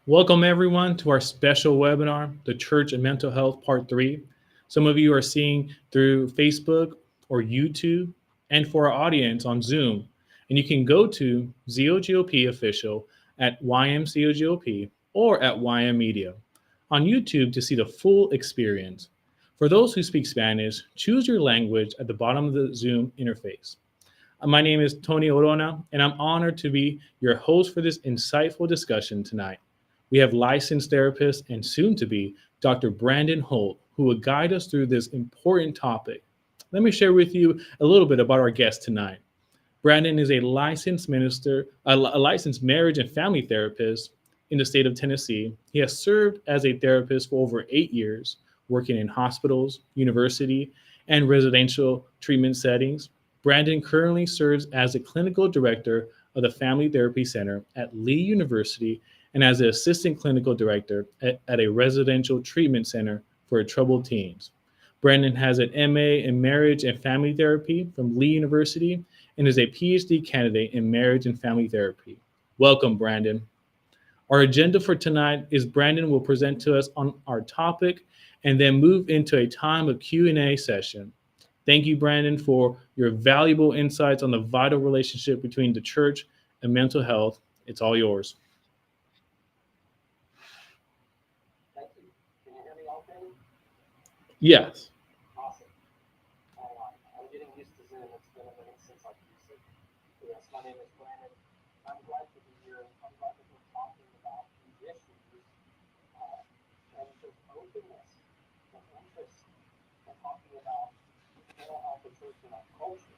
Welcome, everyone, to our special webinar, The Church and Mental Health Part 3. Some of you are seeing through Facebook or YouTube, and for our audience on Zoom. And you can go to ZOGOP official at YMCOGOP or at YM Media on YouTube to see the full experience. For those who speak Spanish, choose your language at the bottom of the Zoom interface. My name is Tony Orona, and I'm honored to be your host for this insightful discussion tonight. We have licensed therapist and soon to be Dr. Brandon Holt, who will guide us through this important topic. Let me share with you a little bit about our guest tonight. Brandon is a licensed minister, a licensed marriage and family therapist in the state of Tennessee. He has served as a therapist for over 8 years, working in hospitals, university, and residential treatment settings. Brandon currently serves as the clinical director of the Family Therapy Center at Lee University and as the assistant clinical director at a residential treatment center for troubled teens. Brandon has an MA in marriage and family therapy from Lee University and is a PhD candidate in marriage and family therapy. Welcome, Brandon. Our agenda for tonight is Brandon will present to us on our topic and then move into a time of Q&A session. Thank you, Brandon, for your valuable insights on the vital relationship between the church and mental health. It's all yours. Thank you. Can you hear me okay? Yes. Awesome. All right. I'm getting used to Zoom. It's been a minute since I've used it. Yes, my name is Brandon. I'm glad to be here. I'm glad that we're talking about these issues and just openness and interest in talking about mental health and church in our culture.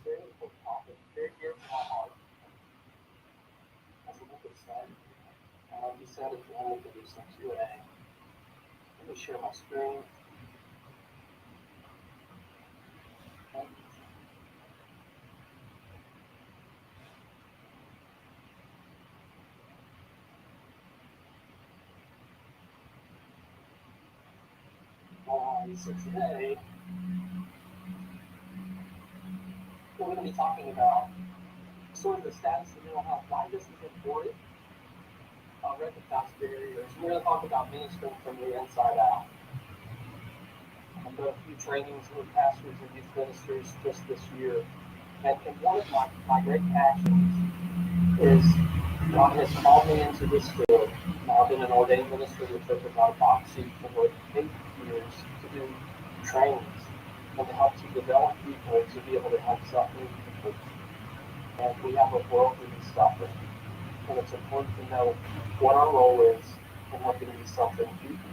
Very important topic, very dear to my heart. As a little bit started, you said if you wanted to do some Q&A, let me share my screen. So today, we're going to be talking about sort of the status of mental health, why this is important, recognize barriers. We're going to talk about ministering from the inside out. I've done a few trainings with pastors and youth ministers just this year, and one of my great passions is God has called me into this field. I've been an ordained minister in the Church of Orthodoxy for 8 years to do trainings and to help to develop people to be able to help suffering people. And we have a world that is suffering. And it's important to know what our role is and helping these suffering people.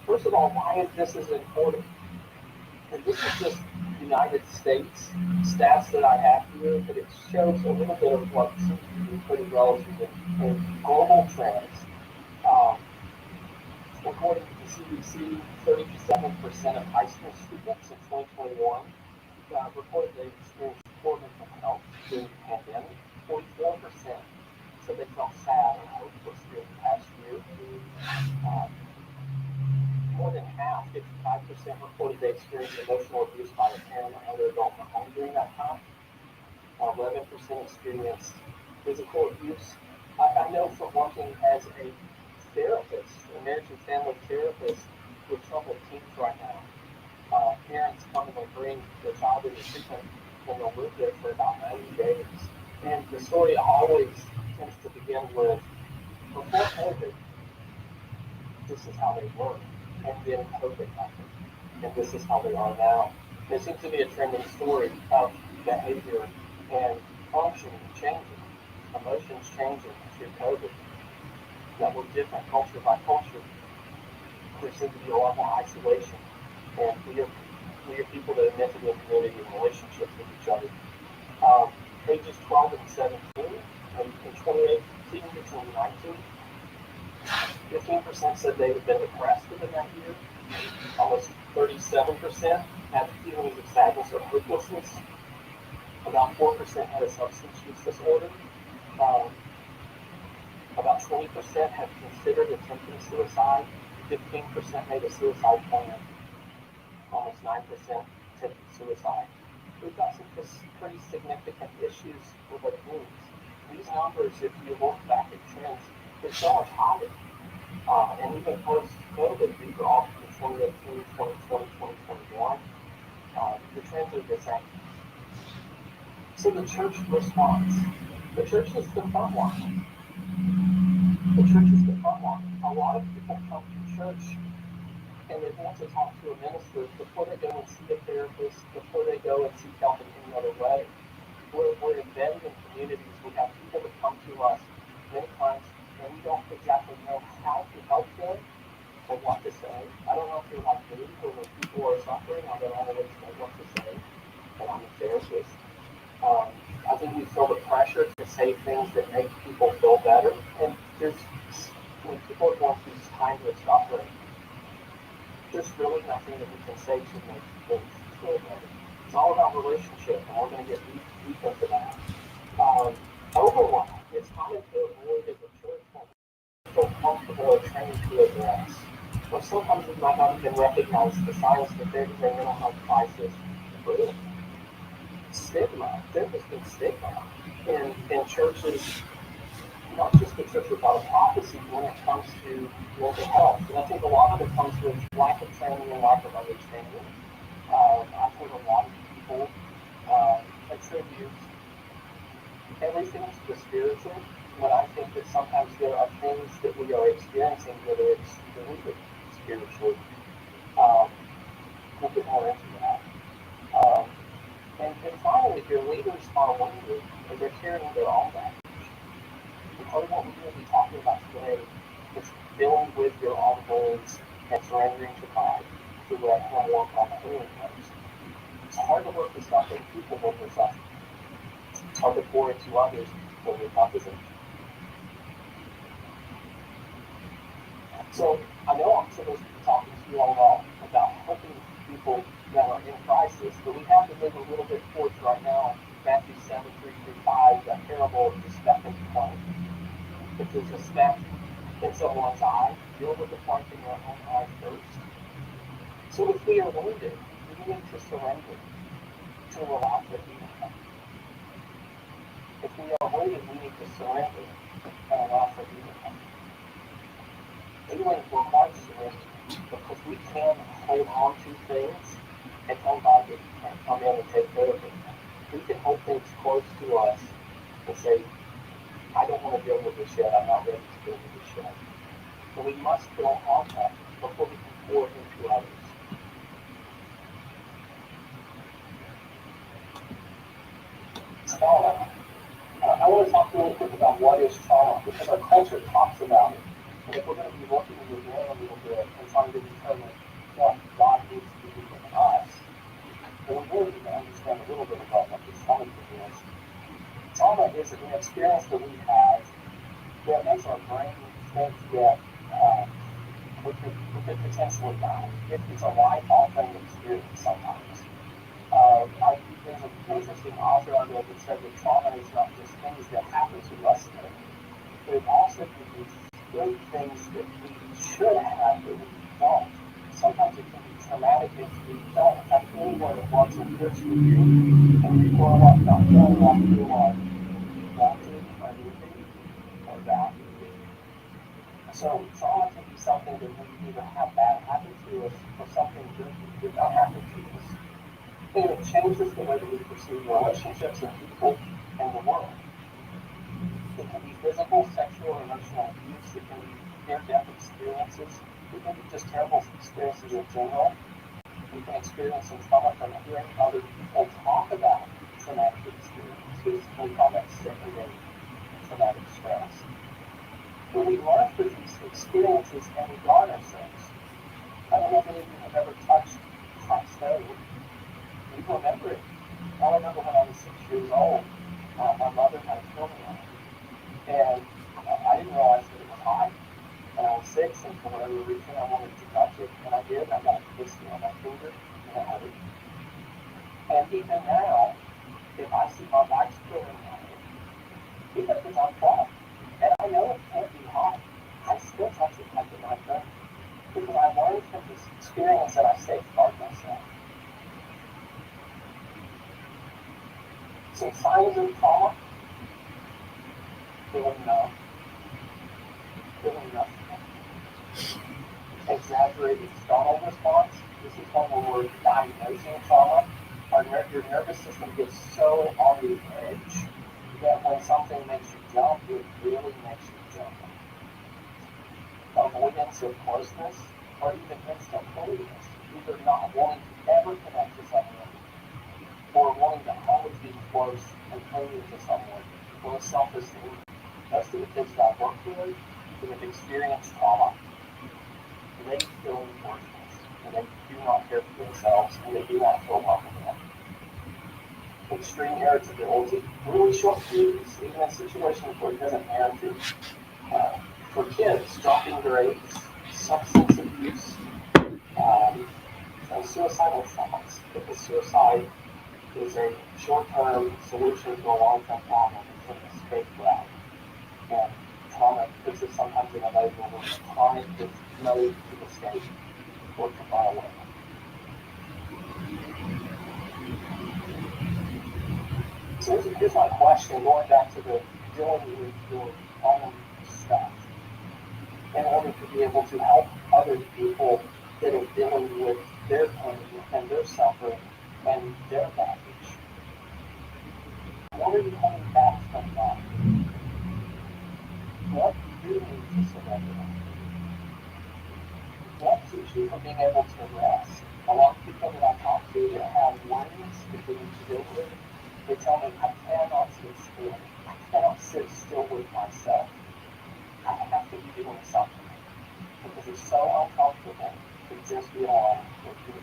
First of all, why this is important. And this is just United States stats that I have here, but it shows a little bit of what seems to be pretty relative in global trends. According to the CDC, 37% of high school students in 2021 reported they experienced poor mental health during the pandemic. 44% said they felt sad or hopeless during the past year. More than half, 55%, reported they experienced emotional abuse by a parent or other adult in the home during that time. 11% experienced physical abuse. I know from working as a therapist, a marriage and family therapist with troubled teens right now. Parents come and they bring their child into treatment and they'll live there for about 90 days. And the story always tends to begin with, before COVID, this is how they were. And then COVID happened. And this is how they are now. There seems to be a trending story of behavior and functioning changing, emotions changing through COVID. That we're different culture by culture. There seems to be a lot more isolation. And we are people that are meant to be in community and relationships with each other. Ages 12 and 17, and in 2018 to 2019, 15% said they had been depressed within that year. Almost 37% had feelings of sadness or hopelessness. About 4% had a substance use disorder. About 20% had considered attempting suicide. 15% made a suicide plan. Almost 9% attempted suicide. We've got some pretty significant issues with our teens. these numbers, if you look back at trends, they're so much higher. And even post-COVID, these are all from 2018, 2020, 2021. The trends are the same. So the church responds. The church is the front line. The church is the front line. A lot of people come to church and they want to talk to a minister before they go and see a therapist, before they go and seek help in any other way. We're embedded in communities. We have people that come to us many times, and we don't exactly know how to help them or what to say. I don't know if you're like me, or when people are suffering, I don't always know what to say, but I'm a therapist. I think we feel the pressure to say things that make people feel better, and when people are going through times of suffering, there's really nothing that we can say to make things feel better. It's all about relationship, and we're going to get deep into that. Overwhelm. It's common to avoid as a church when we feel comfortable or trained to address. Or sometimes we might not even recognize the signs that there is a mental health crisis. Really, stigma. There has been stigma in churches, not just the church without a prophecy, when it comes to mental health. And I think a lot of it comes with lack of training and lack of understanding. I've heard a lot of people attribute everything to the spiritual, when I think that sometimes there are things that we are experiencing that are excluded spiritually. We'll get more into that. And finally, if your leaders are wounded and they're carrying their own baggage, part of what we're going to be talking about today is dealing with your own wounds and surrendering to God to let Him work on the healing place. It's hard to work with suffering people when we're suffering. It's hard to pour into others when we're opposite. So I know I'm supposed to be talking to you all about helping people that are in crisis, but we have to move a little bit towards right now Matthew 7:3-5, that parable of the speck of plank. If there's a speck in someone's eye, deal with the plank in your own eye first. So if we are wounded, we need to surrender to allow for healing. If we are wounded, we need to surrender and allow for healing. Healing requires surrender because we can hold on to things and tell God that He can't come in and take care of it. We can hold things close to us and say, I don't want to deal with this yet. I'm not ready to deal with this yet. But we must build on that before we can pour into others. Trauma. I want to talk really quick about what is trauma, because our culture talks about it. And if we're going to be looking within a little bit and trying to determine what God needs to do in us, then we really need to understand a little bit about what this trauma is. Trauma is an experience that we have that makes our brain think that we could potentially die. It's a life-altering experience sometimes. There's an interesting author I read that said that trauma is not just things that happen to us, but it also can be great things that we should have that we don't. Sometimes it can be traumatic if we don't have anyone that wants to push with you, and you grow up not feeling like you are wanted or needed or valued. So trauma can be something that we either have bad happen to us or something good that did not happen to us. And it changes the way that we perceive relationships and people and the world. It can be physical, sexual, or emotional abuse. It can be near-death experiences. It can be just terrible experiences in general. We can experience some trauma from hearing other people talk about traumatic experiences. We call that secondary traumatic stress. When we learn through these experiences and we guard ourselves, I don't know if any of you have ever touched hot stove. You remember it. I remember when I was 6 years old, my mother had a filming on it. And I didn't realize that it was hot. And I was 6, and for whatever reason, I wanted to touch it. And I did, and I got a blister on my finger, and it hurt. And even now, if I see my wife's filming on it, even if it's unplugged, and I know it can't be hot, I still touch it like a knife gun. Because I learned from this experience that I safeguard myself. So signs of trauma, feeling numb, feeling nothing. Exaggerated startle response. This is when we're diagnosing trauma. Your nervous system gets so on the edge that when something makes you jump, it really makes you jump. Avoidance of closeness, or even instant holiness, either not wanting to ever connect to someone, or wanting to always be close and clinging to someone, low self-esteem. Most of the kids that I work with who have experienced trauma, they feel worthless, and they do not care for themselves, and they do not feel welcome enough. Extreme irritability, really short fuse, even in situations where it doesn't matter to. For kids, dropping grades, substance abuse, and suicidal thoughts. Because suicide is a short-term solution to a long-term problem. It's an escape route. And trauma puts us sometimes in a mode where we're chronic with mode to escape or to run away. So here's my question, going back to the dealing with your own stuff. In order to be able to help other people that are dealing with their pain and their suffering and their baggage. What are you holding back from that? What do you need to surrender? What keeps you from being able to rest? A lot of people that I talk to that have worries that they need to deal with, they tell me, I cannot sit still. I cannot sit still with myself. I have to be doing something. Because it's so uncomfortable to just be alone with you.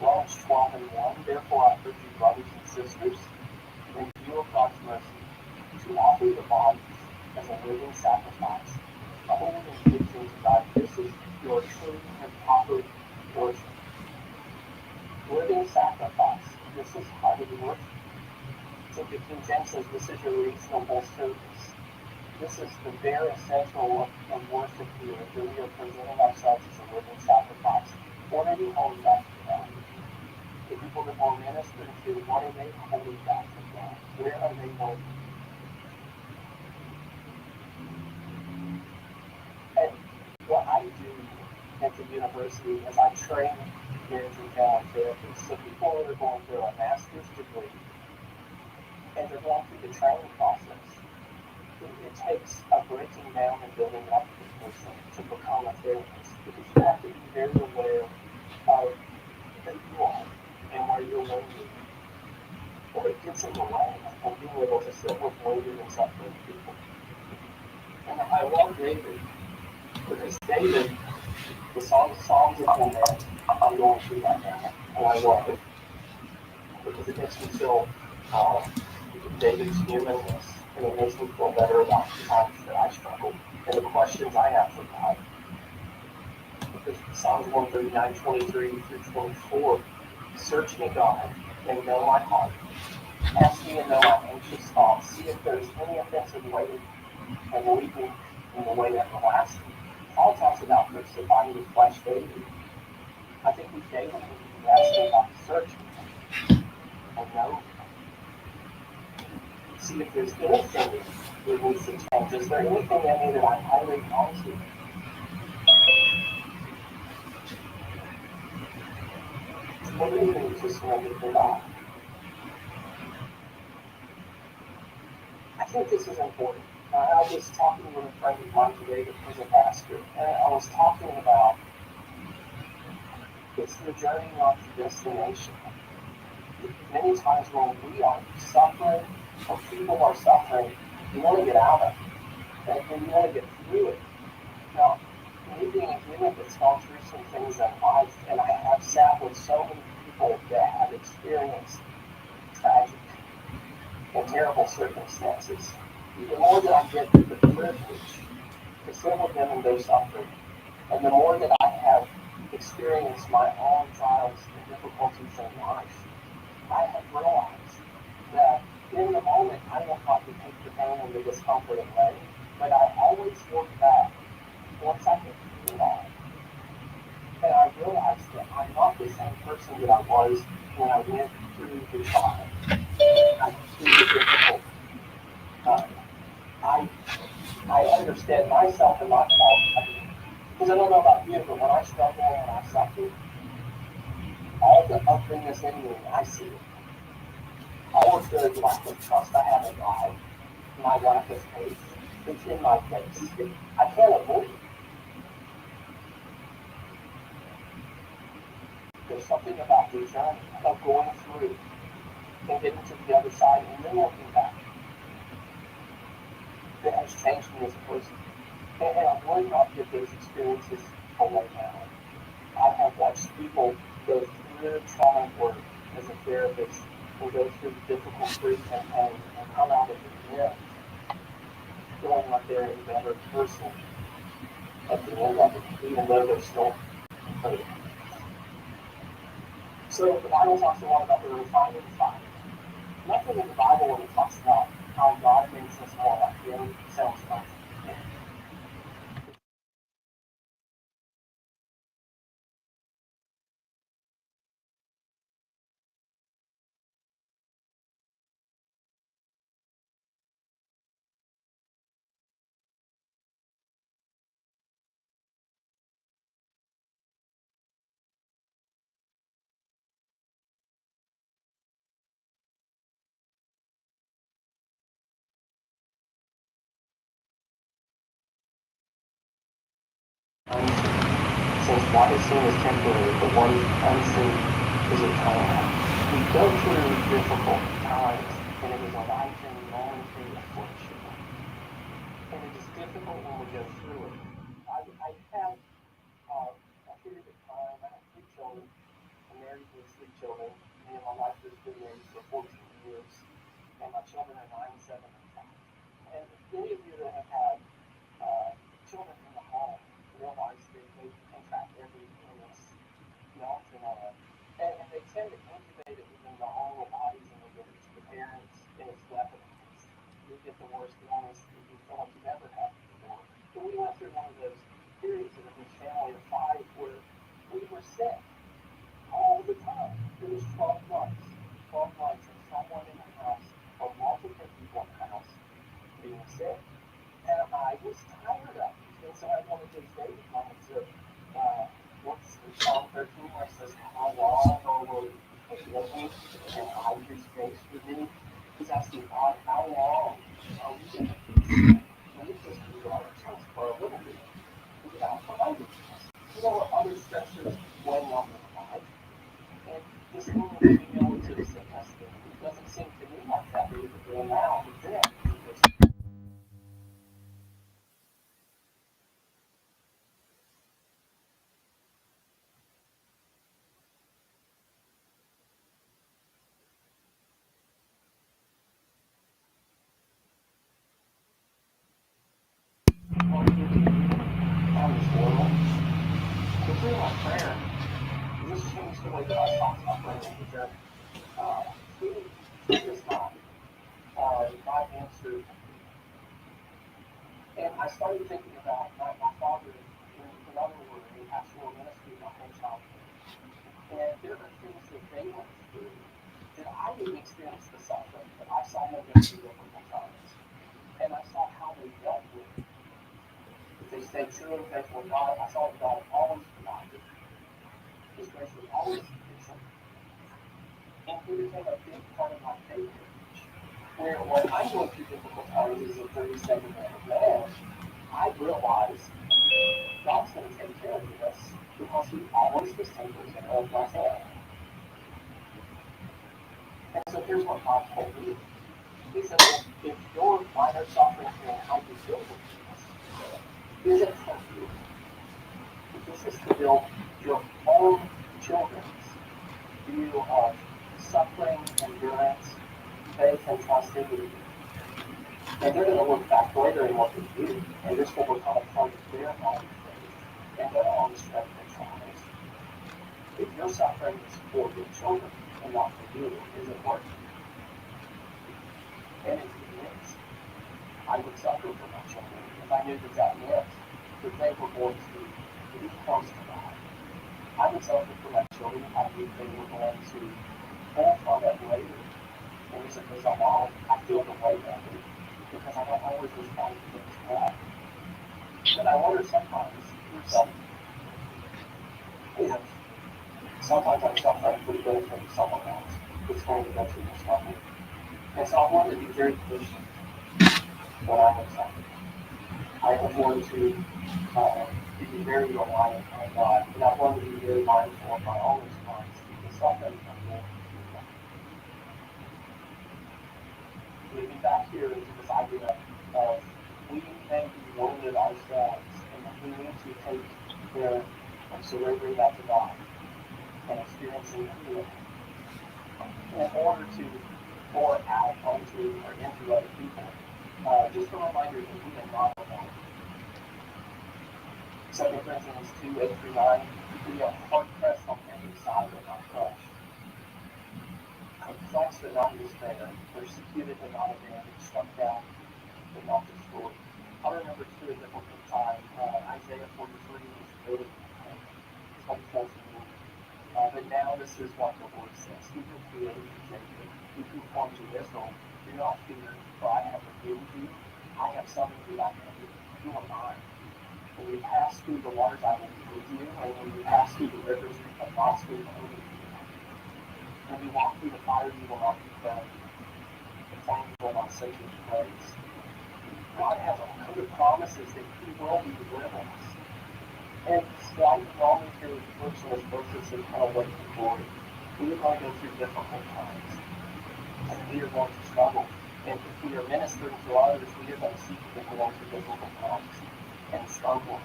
Romans 12:1, therefore I urge you, brothers and sisters, in view of God's mercy, to offer your bodies as a living sacrifice, a holy and pleasing to God. This is your true and proper worship. Living sacrifice. This is highly worship. So the King James says this is your reasonable service. This is the bare essential of worship here, that we are presenting ourselves as a living sacrifice. What are you holding back from God? The people that we're ministering to, what are they holding back from God? Where are they working? And what I do at the university is I train marriage and family therapists. So people that are going through a master's degree and they're going through the training process, it takes a breaking down and building up the person to become a therapist, because you have to be very aware of that you are and where you're wounded, or it gets in the way of being able to sit with wounded and suffering people. And I love David, because David, the Psalms of Lament, I'm going through right now, and I love it because it makes me feel David's humanness, and it makes me feel better about the times that I struggle and the questions I have for God. Because Psalms 139:23-24, search me, God, and know my heart. Ask me and know my anxious thoughts. See if there's any offensive way and lead me in the way everlasting. Paul talks about crucifying the flesh daily. I think we daily need to be asking God to search me and know me. See if there's anything that needs to change. Is there anything in me that I'm holding on to? What do you need to surrender to God? I think this is important. I was talking with a friend of mine today that was a pastor, and I was talking about it's the journey, not the destination. Many times when we are suffering, or people are suffering, you want to get out of it, and you want to get through it. Now, me being a human that's gone through some things in life, and I have sat with so many people that have experienced tragic and terrible circumstances, the more that I get the privilege to sit with them in their suffering, and the more that I have experienced my own trials and difficulties in life, I have realized that in the moment I don't have to take the pain and the discomfort away, but I always look back once I get through it all, and I realized that I'm not the same person that I was when I went through the trial. I went through the difficulty. uh, I I understand myself and my fault. Because I don't know about you, but when I struggle and I suffer, all the ugliness in me, I see it. All of the lack of trust I have in God, my lack of faith, it's in my face. I can't avoid it. There's something about the journey of going through and getting to the other side and then looking back that has changed me as a person. And I would not give those experiences away now. I have watched people go through trauma work as a therapist and go through difficult grief and pain and come out of the end feeling like they're a better person at the end of it, even though they're still hurting. So the Bible talks a lot about the refining fire. Nothing in the Bible when it talks about how God makes us more like Him sounds nothing. Since what is seen as temporary, but what is unseen is eternal. We go through difficult times, and it is a life and momentary affliction. And it is difficult when we go through it. I had a period of time, I have 3 children, I'm married with 3 children, me and my wife has been married for 14 years, and my children are 9, 7, and 5. And any of you that have had children in the home realize that they contract every illness known to man. And they tend to incubate it within the whole bodies and they give it to the parents and it's weaponized. You get the worst illness that you feel like you've ever had before. But we went through one of those periods in a family of 5 where we were sick all the time. It was 12 months. 12 months of someone in the house or multiple people in the house being sick. And I was tired of it. And so I had one of those David moments of what's in Psalm 13 where it says, how long, O Lord, forgive me and hide your face from me? He's asking God, how long are we going to make this be our trust for a little bit without providing us? You know what other stressors weighing on the life? And this little cumulative sickness thing doesn't seem to me like that big of a deal now, but then on this world, the thing about prayer, this changed the way that I talk about prayer, is that he does not God answered. And I started thinking about my father in another word in pastoral ministry my whole childhood. And there are things that they went through that I didn't experience the suffering, but I saw them go through difficult times. And I saw how they dealt with it. If they stayed true and faithful to God, I saw that God always provided. His grace was always sufficient. And he became a big part of my faith age. Where when I'm going through difficult times as a 37-year-old man, I realize God's going to take care of this because He always was taking care of my hand. And so here's what God told me. He said, well, if your minor suffering and how you deal with this isn't for you, this is to build your own children's view of suffering, endurance, faith, and trust in you. And they're going to look back later and look at you, and this will become a part of their own faith and their own strength and trials. If your suffering is for your children and not for you, is it worth it? And if it is, I would suffer for my children if I knew that that meant that they were going to be close to God. I would suffer for my children if I knew they were going to fall from it later. And as a result, I feel the weight of it. was this kind of things correct. And I wonder sometimes yourself, sometimes I'm suffering pretty good from someone else that's going to go through this struggle. And so I want to be very patient when I am suffering. I want to be very reliant on God, and I want to be very mindful of my own response because sometimes I'm going to maybe back here into this idea of we may be wounded ourselves, and we need to take care of surrendering that to God and experiencing healing in order to pour out onto or into other people. Just a reminder that we are not alone. 2 Corinthians 2, 8 through 9, we are hard pressed on every side but not crushed, perplexed but not in despair, persecuted but not abandoned, struck down but not destroyed. I remember too a difficult time. Isaiah 43 was really helpful to me. But now this is what the Lord says. He who created you, Jacob, he who formed you, Israel, do not fear, for I have redeemed you. I have summoned you by name. You are mine. When you pass through the waters, I will be with you. And when you pass through the rivers, you will not sweep over you. When you walk through the fire, you will not be burned. The flame will not save you praise. God has 100 promises that He will be with us. And slight momentary personal verses and kind of wait for glory. We are going to go through difficult times. And we are going to struggle. And if we are ministering to others, we are going to see people going through difficult times and struggle.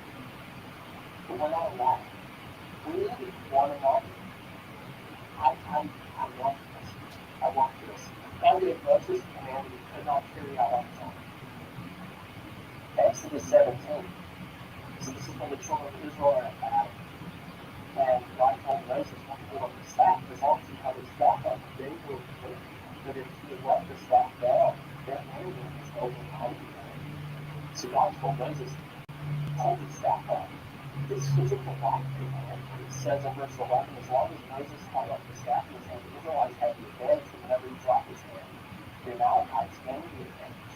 But we're not alone. We need one another. I want this. I want this. God gave Moses a command that he could not carry out on his own. Exodus 17. So this is when the children of Israel are in battle. And God told Moses when he hold up the staff, as long as he held his staff up, they will win. But if he had let the staff down, their enemy was overpowered. So God told Moses, hold his staff up. This physical life command. It says in verse 11, as long as Moses held up the staff in his hand, the Israelites had the advantage whenever he dropped his hand. The Amalekites gained the advantage.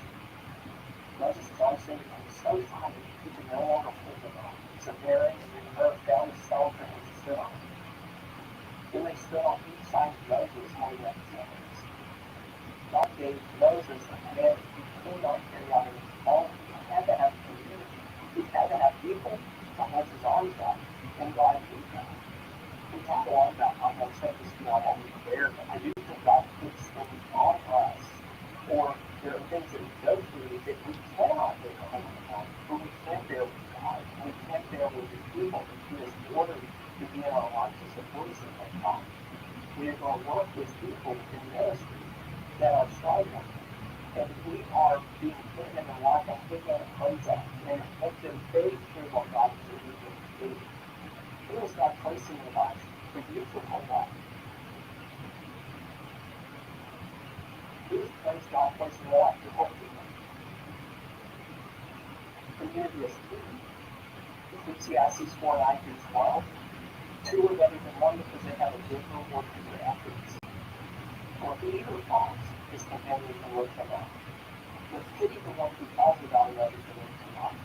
Moses is honestly became so tired he could no longer hold them up. So Aaron and Hur found a stone for him to sit on. Then they stood on each side of Moses holding up his hands. God gave Moses a command that he could not carry out on his own. He had to have community. He had to have people to hold his arms up, and God did that. We talk a lot about how much stuff is not always there, but I do think God puts things on us, or there are things that we go through that we cannot bear on, but we can bear with God. We can bear with the people that He has ordered to be in our lives to support us in that time. We are going to work with people in ministry that are struggling. And we are being put in the life of putting on a praise up and make them very clear what God is doing to do. Who is God placing in your life for you to hold up? Who is God placing in your life to hold you? Community is key. Ecclesiastes 4:9 through 12. Two are better than one because they have a good reward for their efforts. Or if either falls, his companion can look them up. But pity the one who falls without another to live to life.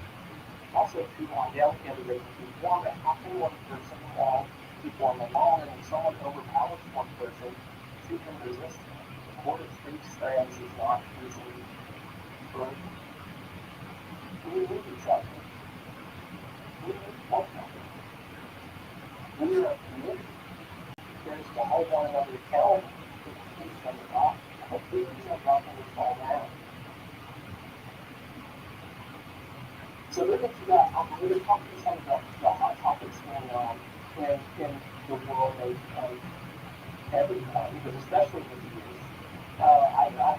Also, if people lie down together, they can be warm, but how can one person fall, keep warm alone, and when someone overpowers one person, two can resist him? The cord of three strands is not easily broken. We need each other. We need one another. We are a community. There's to hold one another accountable to keep each other up. Hopefully, we are not going to fall down. So moving to that, I'm going to talk to some of the hot topics going on in the world of everybody, but especially with the youth. I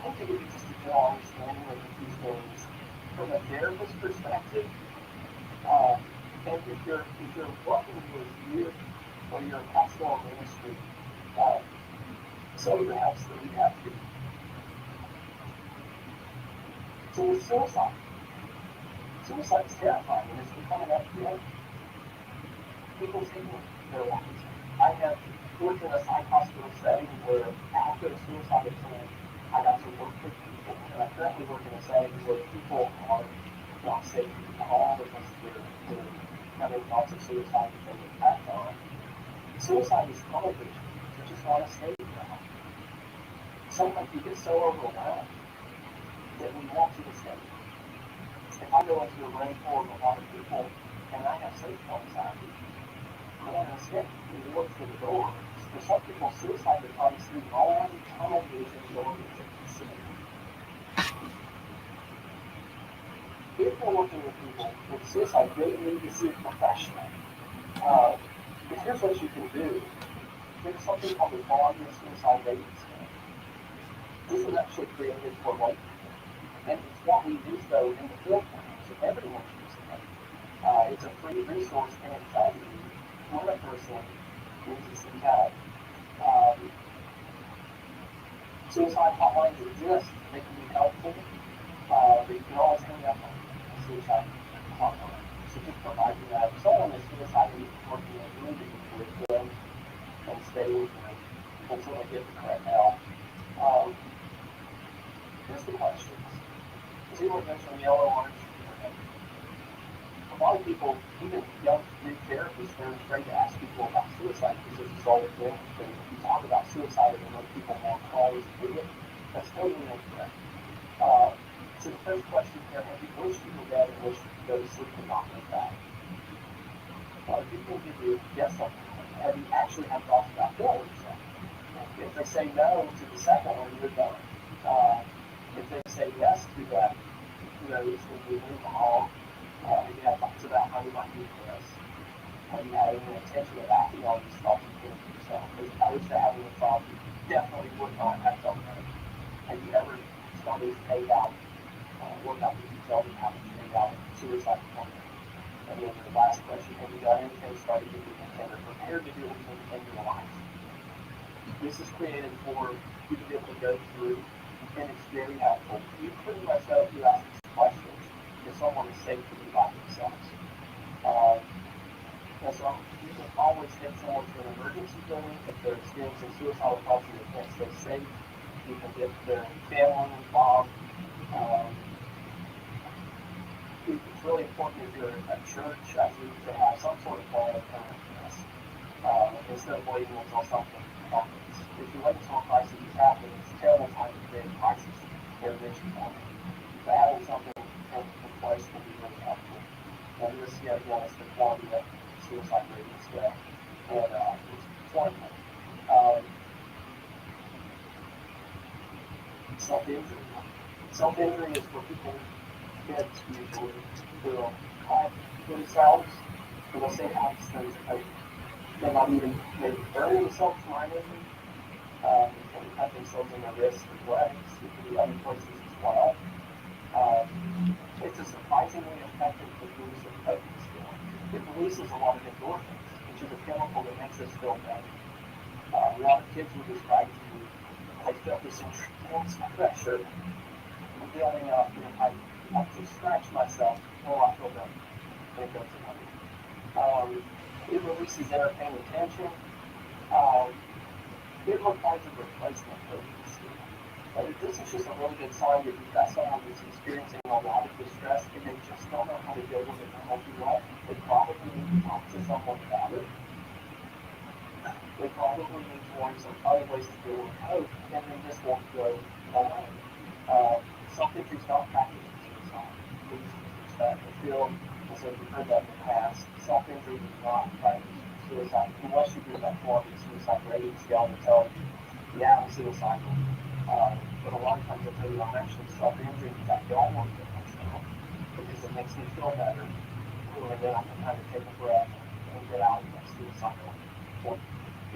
hope to give you just a general understanding of these things from a therapist perspective. And if you're working with youth or you're in pastoral ministry, some of the helps that we have here. So with suicide. Suicide is terrifying, and it's become an epidemic. People taking their lives. I have worked in a psych hospital setting where after a suicide attempt, I got to work with people, and I currently work in a setting where people are sometimes we get so overwhelmed that we want to escape. If I go into a room full of a lot of people and I have social anxiety, I want to escape and look for the door. For some people, suicide becomes the only tunnel vision door that they can see. If we're working with people with suicide, they need to see a professional. But here's what you can do. There's something called the voluntary suicide rating scale. This was actually created for white people. And it's what we use, though, in the field plan, so everyone's using it. It's a free resource, and it tells you when a person needs to seek help. Suicide hotlines exist. They can be helpful. But you can always hang up on a suicide hotline. So just providing that if someone is suicide and working in a room, you can with them and stay with them until they get the correct help. Here's the questions. Is anyone mentioned yellow, orange, or red? A lot of people, even young new therapists, they're afraid to ask people about suicide because this is all the thing. And if you talk about suicide and other people want to always do it, that's totally incorrect. So the first question here, have you wished you were dead and wished you could go to sleep and not wake back? If people give you yes on that, have you actually had thoughts about killing yourself? If they say no to the second one, you're done. If they say yes to that, it's going to be moving on. If you have thoughts about how you might do this, have you had any intention of acting on these thoughts and killing yourself? Because I wish I had any thought you definitely would not have done that. Have you ever started to take out, work out the details of how to take out suicide plan? And then the last question, have you done anything started to do anything or prepared to do anything in your life? This is created for you to be able to go through, and it's very helpful. You pretty much know if you ask these questions if someone is safe to be by themselves. And so you can always take someone to an emergency building if they're experiencing suicidal thoughts and they can't stay safe. You can get their family involved. It's really important if you're a church, I think, to have some sort of plan of this instead of waiting until something happens. If you wait until a crisis is happening, it's a terrible time to create a crisis intervention plan. But having something in place will be really helpful. And this, yet again, is the quality of suicide rating scale. And it's wonderful. Self-injury. Self-injury is for people, kids usually, will have themselves, but they'll say how these things are. They might even maybe burn themselves minor. They can cut themselves in their wrists or legs. It can be other places as well. It's a surprisingly effective release of coping skill. It releases a lot of endorphins, which is a chemical that makes us feel better. A lot of kids will describe to you I felt this intense pressure building up, I to scratch myself, I feel better. And it goes away. It releases entertainment tension. It requires a replacement coping skill. This is just a really good sign that you've got someone who's experiencing a lot of distress and they just don't know how to deal with it and help you out. They probably need to talk to someone about it. They probably need to learn some other ways to deal with hope, and then this won't go away. Something to stop practicing suicide. I feel, as we've heard that in the past, self-injury is not practice suicide unless you do that quality suicide rating scale to tell you, yeah, I'm suicidal. But a lot of times they'll tell you I'm actually self-injuring because I don't want to get myself because it makes me feel better. And then I can kind of take a breath and get out of that suicidal point.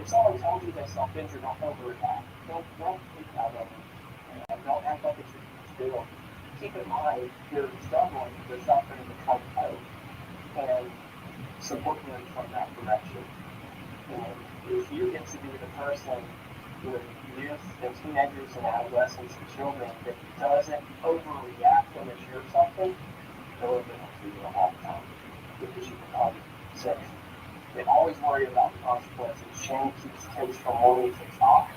If someone tells you they self-injure, don't overreact. Don't freak out of it. Don't act like it's a huge deal. Keep in mind you're struggling, you're suffering to come out and support them from that direction. And if you get to be the person with youth and teenagers and adolescents and children that doesn't overreact when they hear something, they'll open up to you all the time because you become safe. They always worry about the consequences. Shame keeps kids from wanting to talk.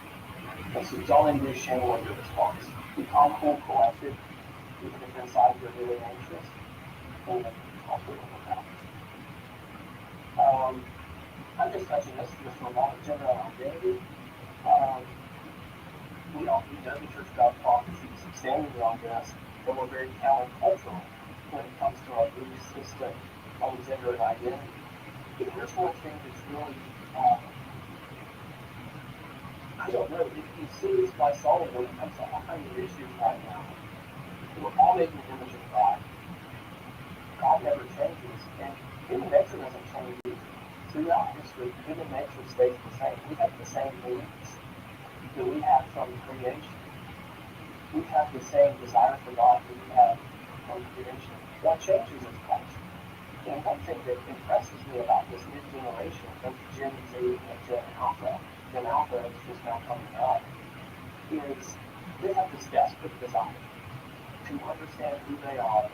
And so don't induce shame on your response. Be calm, cool, collected, even if inside you're really anxious. And then talk to them about it. I'm just touching this just for a moment, gender and identity. We all need know the Church of God prophecies standing on this, but we're very countercultural when it comes to our belief system on gender and identity. But here's one thing that's really, I don't know, you see this by Solomon when it comes to all kinds of issues right now. We're all made in the image of God. God never changes, and human nature doesn't change either. Throughout history, human nature stays the same. We have the same needs that we have from creation. We have the same desire for God that we have from creation. What changes is culture. And one thing that impresses me about this new generation, both Gen Z and Gen Alpha is just now coming up, is they have this desperate desire to understand who they are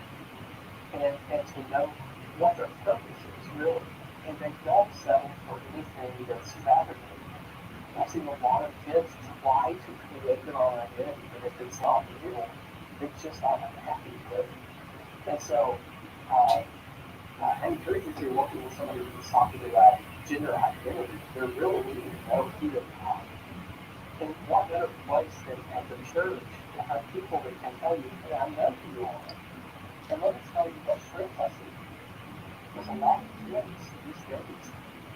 and to know what their purpose is, really. And they don't settle for anything that's fabricated. I've seen a lot of kids try to create their own identity, but if it's not real, they just aren't happy with it. And so, I encourage you to working with somebody who's talking about gender identity. They're really needing to know who they are. And what better place than at the church to have people that can tell you, hey, I know who you are. And let me tell you what strength I see. There's a lot of kids these days.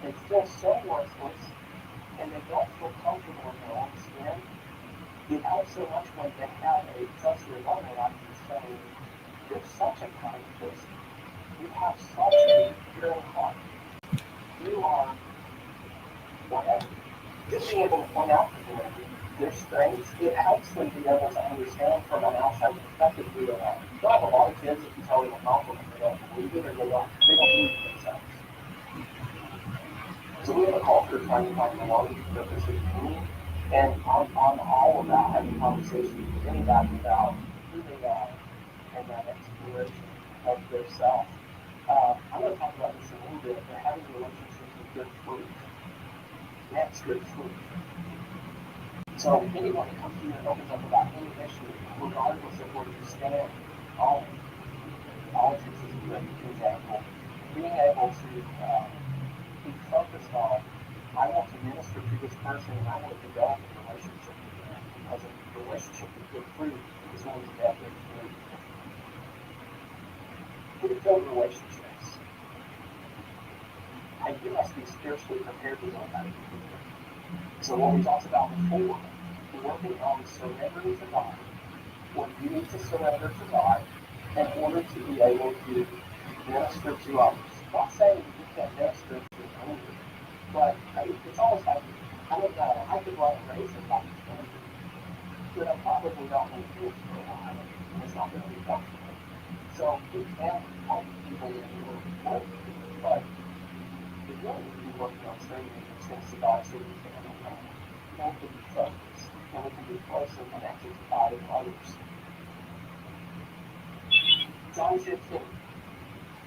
They feel so worthless and they don't feel comfortable in their own skin. It helps so much when they have a trusted partner like you saying, you're such a kind person. You have such a pure heart. You are whatever. Just being able to point out to them their strengths, it helps them be able to understand from an outside perspective who they are. You have a lot of kids, if you tell them a compliment, they don't believe it or they don't believe it themselves. So we have a culture trying to find belonging, purpose, and meaning. And I'm all about having conversations with anybody about who they are and that exploration of their self. I'm going to talk about this a little bit, but having relationships with good fruit. That's good fruit. So anyone that comes to you and opens up about any issue, regardless of where you stand, politics is a good example. Being able to be focused on, I want to minister to this person and I want to develop a relationship with them because a relationship with good fruit is going to bear good fruit. Good relationships. And you must be spiritually prepared to know that. So what we talked about before, working on surrendering to God, what you need to surrender to God in order to be able to minister to others. I'm not saying you can't minister to others, but it's almost like, I don't know, I could run a race if I was going to, but I probably don't want to do it for a while. It's not going to be comfortable. So we can help people in your work, but we really need to be working on training things to God so we can understand. And we can be focused, and we can be closely connected to God and others. John 15.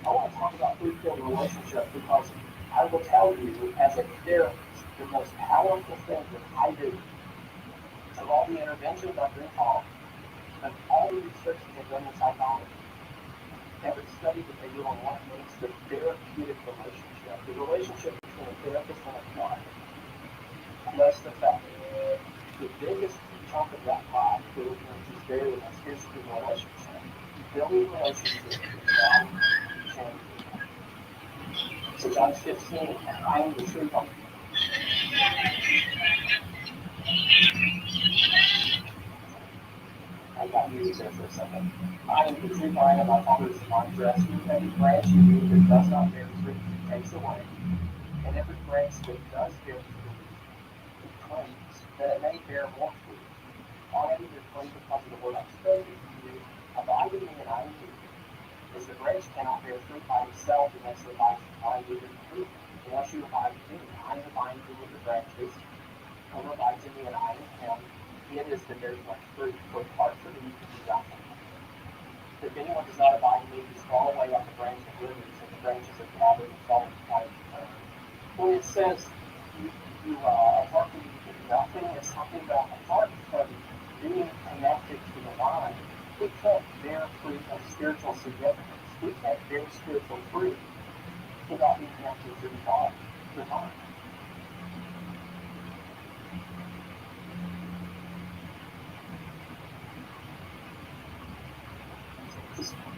I want to talk about fruit-filled relationships because I will tell you, as a therapist, the most powerful thing that I do, of all the interventions I've been taught, and all the research that they've done in psychology, every study that they do on what makes the therapeutic relationship, the relationship between a therapist and a client, most effective. The biggest chunk of that pie, the very much is the relationship. Building relationships without changing. So John 15, I am the true vine. I got music there for a second. I am the true vine, and my Father is the vine dresser. Every branch in me that does not bear fruit, he takes away. And every branch that does bear fruit, he prunes, that it may bear more fruit. Already you're clean because of the word I've spoken to you. Abide in me, and I in you. As the branch cannot bear fruit by itself unless it abides with the fruit. Unless you abide in me, I am the vine, you are the branches. Whoever abides in me and I in him, it is that bears much fruit. For apart from me, you can do nothing. If anyone does not abide in me, he is thrown away like a branch of withers, and the branches are gathered and fall into fire to burn. When it says apart from me, you can do nothing, it's talking about apart from being connected to the vine. We can't bear fruit of spiritual significance. We can't bear spiritual fruit without being connected to the vine.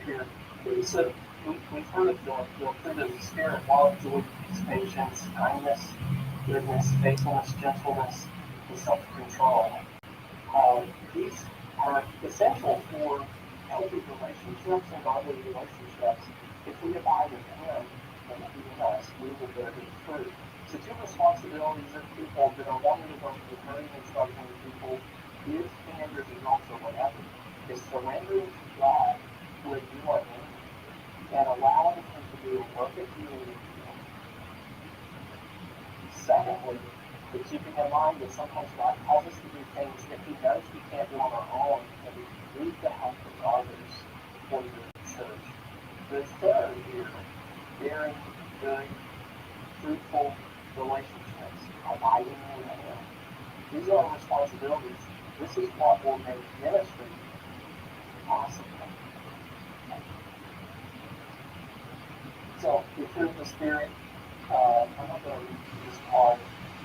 here. So we've heard of the fruit of the Spirit: love, joy, peace, patience, kindness, goodness, faithfulness, gentleness, and self-control. These are essential for healthy relationships and godly relationships. If we abide in Him and He in us, we will bear His fruit. So two responsibilities of people that are wanting to go through hurting and struggling people, youth, teenagers, adults, or whatever, is surrendering to God where you are in and allowing Him to do a work of healing in you. Secondly, but keeping in mind that sometimes God calls us to do things that He knows we can't do on our own, and we need the help of others for the church. The third here, very good, fruitful relationships, abiding in Him. These are our responsibilities. This is what will make ministry possible. So, the fruit of the Spirit, I'm not going to read this part,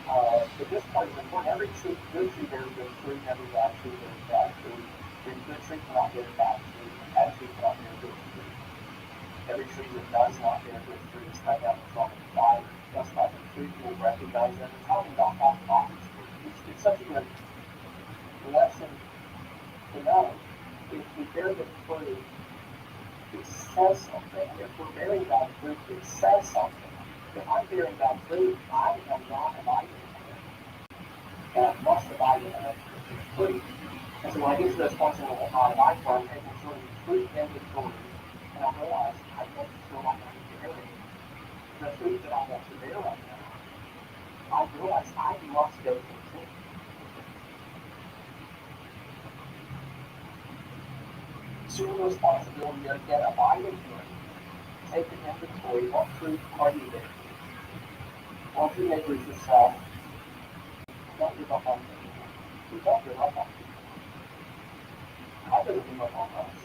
but this part is important. Every tree, good tree bears good fruit, every bad tree bears bad fruit. Every good tree cannot bear bad fruit, and bad tree cannot bear good fruit. Every tree that does not bear good fruit is cut down and thrown in the fire. Just by the fruit you will recognize them. We're talking about God's fruit. It's such a good lesson to know. If we bear the fruit, it says something. If we're bearing God's fruit, it says something. If I'm bearing God's fruit, I am not abiding in Him. And I must abide in Him for His fruit. And so when I get to this point in my life where I'm taking sort of fruit inventory, and I realize I don't feel like I'm bearing the fruit that I want to bear right now, I realize I must go continue. So the responsibility of again abiding in Him. Take an inventory. What fruit are you bearing? Love your neighbors yourself. Don't give up on people. We don't give up on people. I didn't give up on us.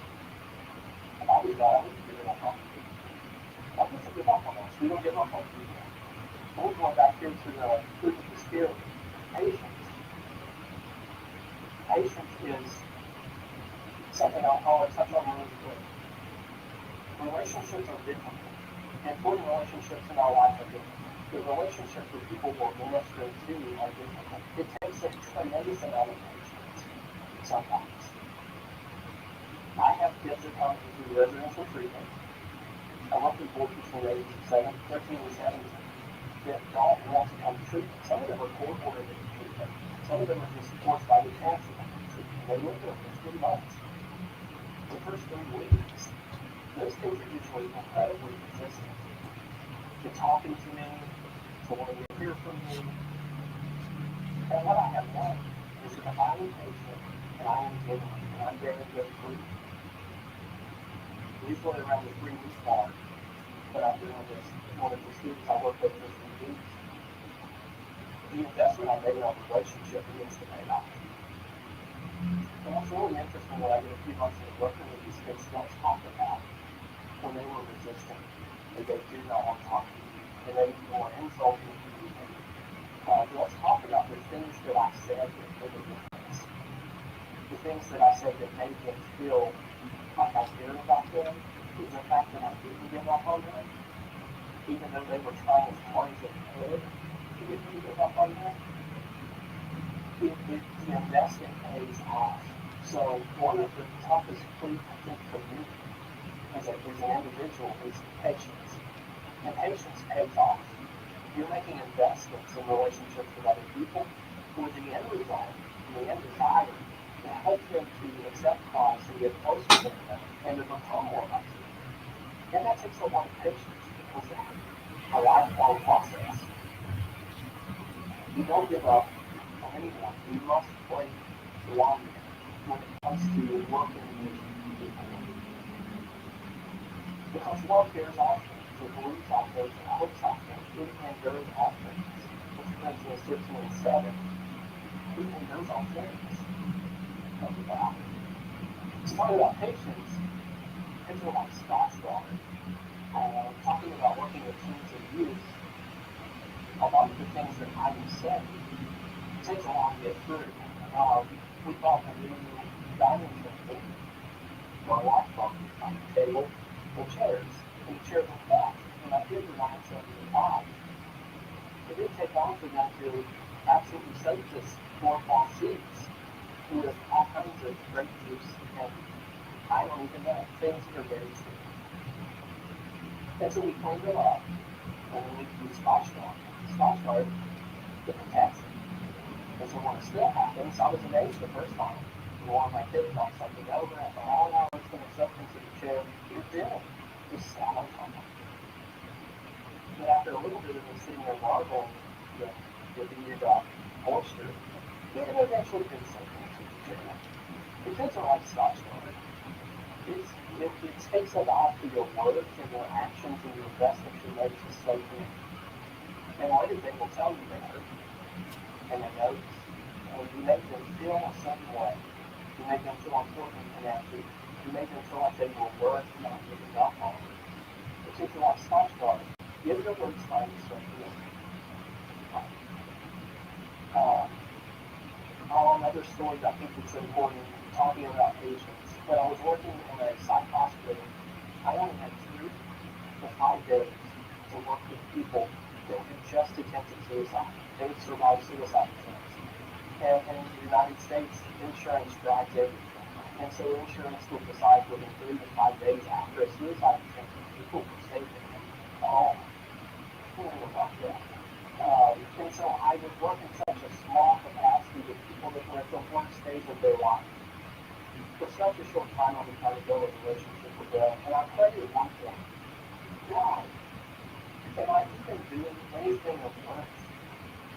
If I was God, I wouldn't give up on people. God doesn't give up on us. We don't give up on people. But we're going back here to the fruit of the Spirit. Patience. Patience is something I'll touch on really quick. Relationships are different. Important relationships in our life are different. The relationships with people we're ministering to are difficult. It takes a tremendous amount of patience sometimes. I have kids that come through residential treatment. I work with boys between ages 13 and 17 that don't want to come to treatment. Some of them are court-ordered in treatment. Some of them are just forced by the council to come to treatment. They live there for 3 months. The first 3 weeks, those kids are usually incredibly resistant to talking to me, to wanting to hear from me. And what I have learned is that if I am patient and I am genuine and I'm bearing good fruit, usually around the 3-week mark, but I've been with one of the students I work with for 3 weeks, the investment I made in our relationship begins to pay off. And what's really interesting when I get a few months into working with these kids, let's talk about when they were resistant, and they did not want to talk to you, and they were insulting you. Let's talk about the things that I said that made a difference. The things that I said that made them feel like I cared about them is the fact that I didn't give up on them, even though they were trying as hard as they could to get me to give up on them. The investment pays off. So one of the toughest fruit, I think, for me as an individual is patience. And patience pays off. You're making investments in relationships with other people with the end result, the end desire, to help them to accept Christ and get closer to Him and to become more like Him. And that takes a lot of patience because it's a lifelong process. You don't give up on anyone. You must play the long game when it comes to working with people. Because love bears all things, it believes all things, it hopes all things, it endures all things. 1 Corinthians 15:7. It endures all things. Wow. It's talking about patience. It's like Scott's daughter. Talking about working with teens and youth. A lot of the things that I have said takes a while to get through. We bought a new dining table my wife talking on the table, and chairs, and the chairs were fast. And my kids were 9, 7, and 5. It didn't take long for them to absolutely soak this 4 cloth seats with all kinds of grape juice, and I don't even know, things that are very sweet. And so we cleaned them up, and then we used Scotch guard to protect them. And so when it still happens, I was amazed the first time. One of my kids knocked something over, and I thought, oh no, it's going to soak into the chair. It didn't. Just sat on top of it. But after a little bit of them sitting there marveling the needed moisture, it eventually did soak into the chair. The kids are like Scotch guard. It takes a while for your words and your actions and your investments you make to soak in. And later they will tell you they hurt you. And they notice. And you make them feel a certain way. You make them feel important and connected. You make them feel like they were worth not giving up on. But if you're like Scotch guard, give your words time to soak in. Another story that I think is important, talking about patients. When I was working in a psych hospital, I only had 3 to 5 days to work with people that had just attempted suicide. They would survive suicide attempts. And in the United States, insurance drives everything. And so insurance will decide within 3 to 5 days after a suicide attempt, people will stay there. Oh, about that. And so I would work in such a small capacity with people that were at the worst stage of their life. For such a short time, I would try to build a relationship with them. And I prayed at one point, God, am I even doing anything of worth?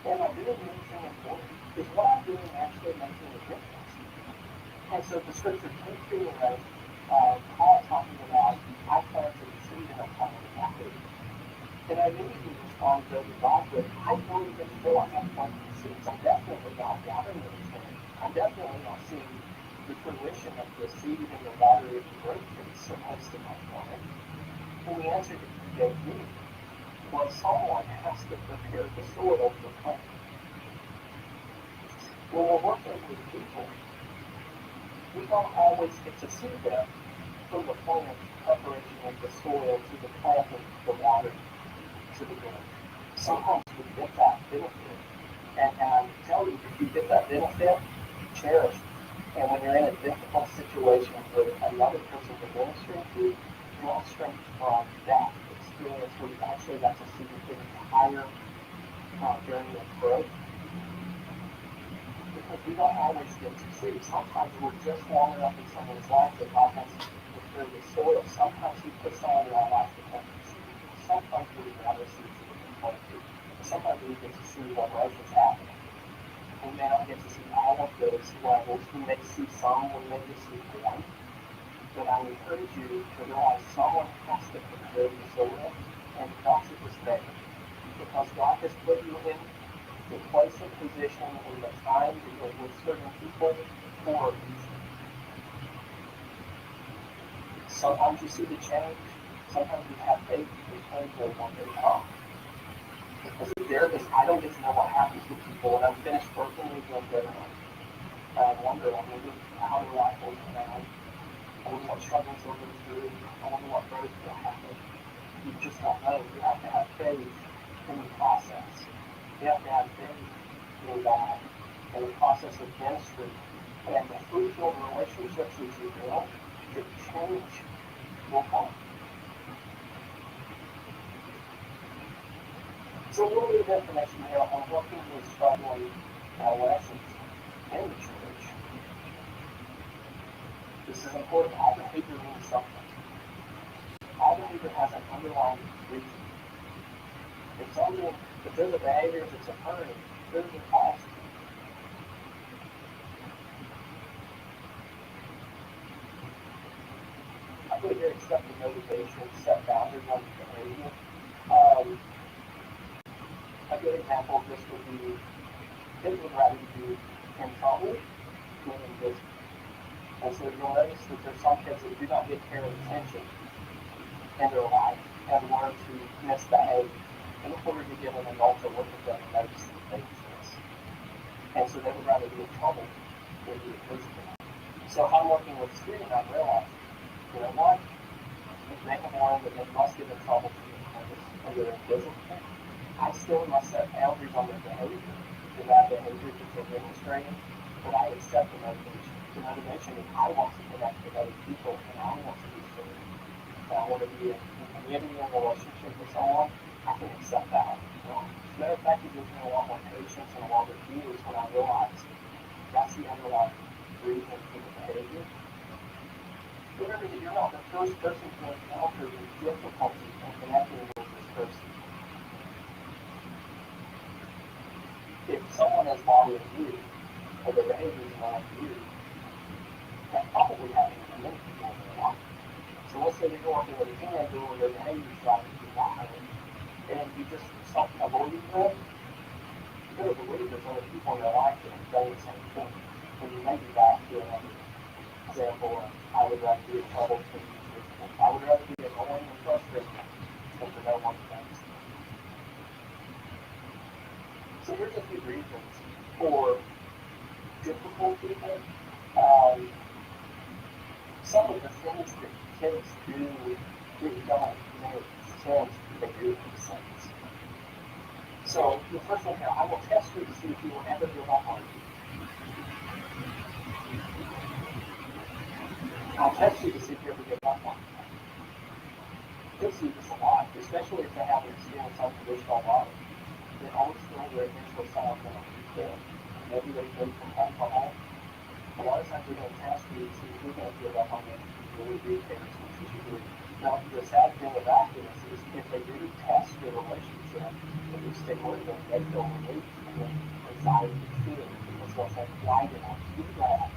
Am I doing anything important? Is what I'm doing actually making a difference? And so the scripture came through as Paul talking about, I planted a seed in a public property. And I immediately responded to God with, I don't even feel like I'm planting seeds. I'm definitely not watering anything. I'm definitely not seeing the fruition of the seed and the water and the growth that it's supposed to come from it. And the answer that he gave me was someone has to prepare the soil for planting. When we're working with people, we don't always get to see them from the point of preparation of the soil to the planting, the water, to the ground. Sometimes we get that benefit. And I tell you, if you get that benefit, cherish it. And when you're in a difficult situation with another person to minister to, draw strength from that experience where you actually got to see the entire journey of growth. Because we don't always get to see. Sometimes we're just long enough in someone's life that God has to prepare the soil. Sometimes He puts someone in our life to plant the seed. Sometimes we gather seeds that we can plant to. Sometimes we get to see what life is happening. We may not get to see all of those levels. We may see some, we may just see one. But I encourage you to realize someone has to prepare the soil, and God is there. Because God has put you in the place and position in the time that you're with certain people for a reason. Sometimes you see the change. Sometimes you have faith the change will one day come. Because a therapist, I don't get to know what happens to people when I'm finished working with them. I wonder, how their life will turn out. I wonder what struggles they'll go through. I wonder what growth will happen. You just don't know. You have to have faith in the process. You have to have faith in God, in the process of ministry, and the fruitful relationships that you build, the change will come. So a little bit of information here on working with struggling adolescents in the church. This is important. All behavior means something. All behavior has an underlying reason. If there's a behavior that's occurring, there's a cause. I believe here accepting motivation, set boundaries on behavior. A good example of this would be kids would rather be in trouble than in business. And so you'll notice that there's some kids that do not get care and attention in their life and learn to misbehave in order to get an adult to look at them and notice that they exist. And so they would rather be in trouble than be in business. So if I'm working with a student, I realize you know what? If they have learned that they must get in trouble to be punished and they're invisible, I still must set boundaries on their behavior. For that behavior to take demonstrating, but I accept the motivation. The motivation is I want to connect with other people and I want to be served. And I want to be in community and relationship with someone. I can accept that. As a matter of fact, it gives me a lot more patience and a lot more views when I realize that's the underlying reason for the behavior. Remember that you're not the first person to encounter the difficulty in connecting with this person. If someone is bothering you, or their behavior is not you, that's probably happening to many people in their life. So let's say you're working with a teenager where their behavior is driving you wild, and you just stop avoiding them, you better believe there's other people in their life that have done the same thing. And you may be back to another example of I would rather be in trouble than be miserable. I would rather be annoying and frustrated than to no one thanks. So here's a few reasons for difficult people. Some of the things that kids do that don't make sense, they do make sense. So the first one here, I will test you to see if you will ever give up on me. I'll test you to see if you ever give up on me. Kids do this a lot, especially if they have an experience unconditional love. They always feel that eventually someone's going to be there. Maybe they've been from home to home. A lot of times they're going to test you to see if you're going to give up on them if you really do care as much as you do. Now, the sad thing about this is if they do test your relationship, if you stay with them, they feel relief and then anxiety and fear because they'll say, why did I do that?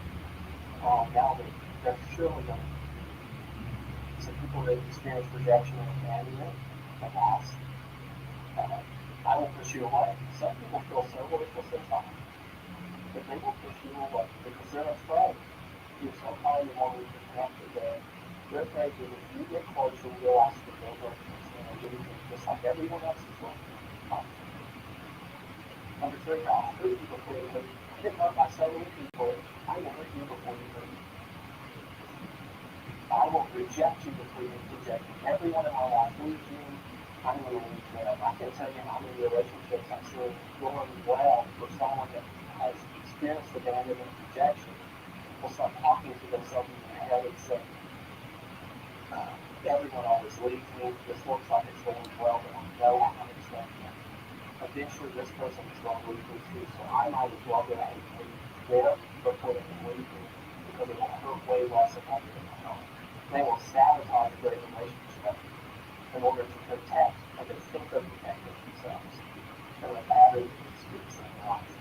Now they're surely going to. Some people that experience rejection and abandonment and loss, I will push you away. Some people feel so tired. But they will push you away because they're afraid. You're so highly wanting to connect with them. They're afraid that if you get closer, you'll ask for their workers and leave them just like everyone else is working. Number three, I'll hurt you before you hurt me. I've been hurt by so many people. I will hurt you before you hurt me. I will reject you before you reject me. Everyone in my life leaves you. I'm going to leave them. I can't tell you how many relationships I've seen going well for someone that has experienced abandonment and rejection. Will start talking to themselves in their head and say, everyone always leaves me. This looks like it's going well, but I know I'm not expecting it. Eventually, this person is going to leave me too, so I might as well go ahead and leave them before they can leave me because it will hurt way less if I do it myself. They will sabotage a great relationship in order to protect, or they think they're protecting themselves from a battery experience in their life.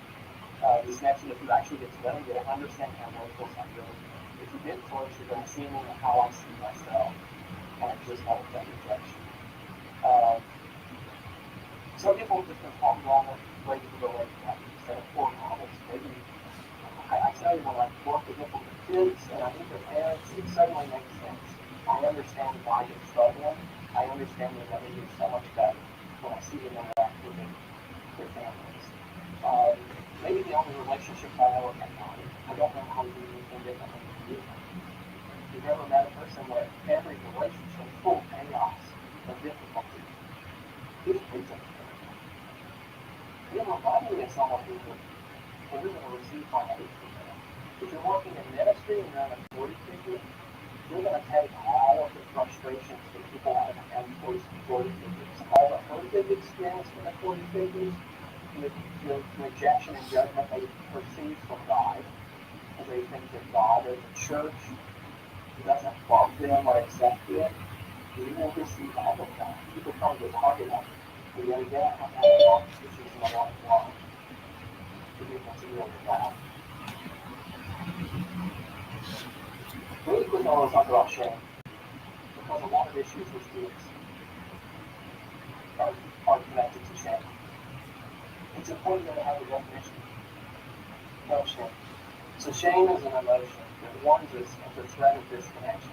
This next one, if you actually get to know me, you'll understand how local I really am. If you get close, you're going to see me and how I see myself, and I just won't that rejection. Some people just been taught wrong ways to relate to that instead of poor models. Maybe I tell you when I work with different kids and I meet their parents, it suddenly makes sense. I understand why they're struggling. I understand that they do so much better when I see them interact with their families. Maybe the only relationships I know are technology. I don't know how to do anything differently than you. You've never met a person where every relationship is full of chaos and difficulty. Here's a reason. You're reminding me of someone who's going to receive my hate from them. If you're working in ministry and you're in a authority figure, you're going to take all of the frustrations that people have had towards authority figures, all the hurt they've experienced from authority figures, the rejection and judgment they perceive from God, as they think that God or the church doesn't love them or accept them, you will receive all of that. You become retarded on it. But yet again, I have had long issues in my life long. Forgiveness is really bad. Really quick, I want to talk about shame. Because a lot of issues with students are connected to shame. It's important to have a definition of shame. So shame is an emotion that warns us of the threat of disconnection.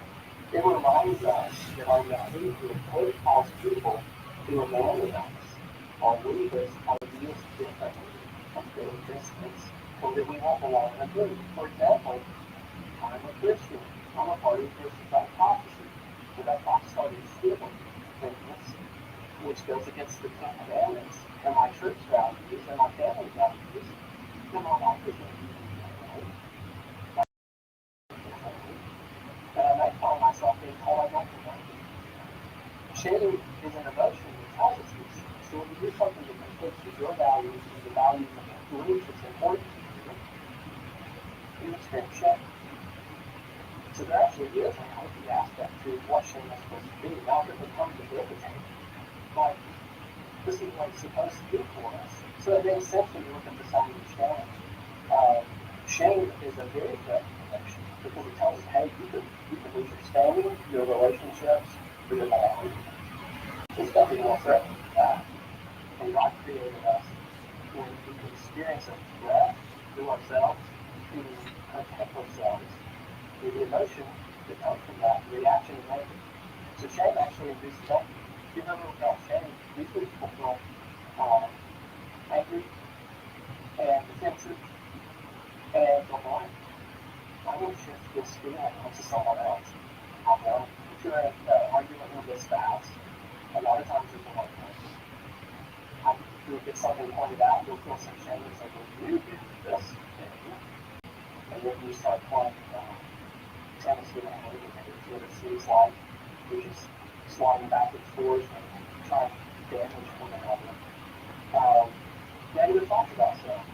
It reminds us that our behavior could cause people to abandon us or leave us or view us differently from their distance, or that we won't belong in a group. For example, I'm a Christian. I'm a part of the Christian hypothesis. shame is an emotion that tells us these things. So when you do something that conflicts with your values and the values of the group that's important to you, you experience shame. So there actually is a healthy aspect to what shame is supposed to be. Not that it becomes debilitating, but this is what it's supposed to do for us. So it makes sense when you look at the side of shame. Shame is a very threatening emotion because it tells us, hey, you could lose your standing, your relationships, or your family. There's nothing more threatening than that. And God created us when we can experience a threat to ourselves, to protect ourselves with the emotion that comes from that, the reaction is negative. So shame actually induces anger. If you've ever felt shame, usually people feel angry and defensive and don't. I will shift this feeling onto someone else. I know if you're in an argument with a spouse, a lot of times there's a lot of pain. You'll get something pointed out, you'll feel some shame, it's like, well, you did this thing. And then you start playing tennis with an anger, and it's what it seems like you're just sliding back and forth and trying to damage one another. Negative thoughts about self.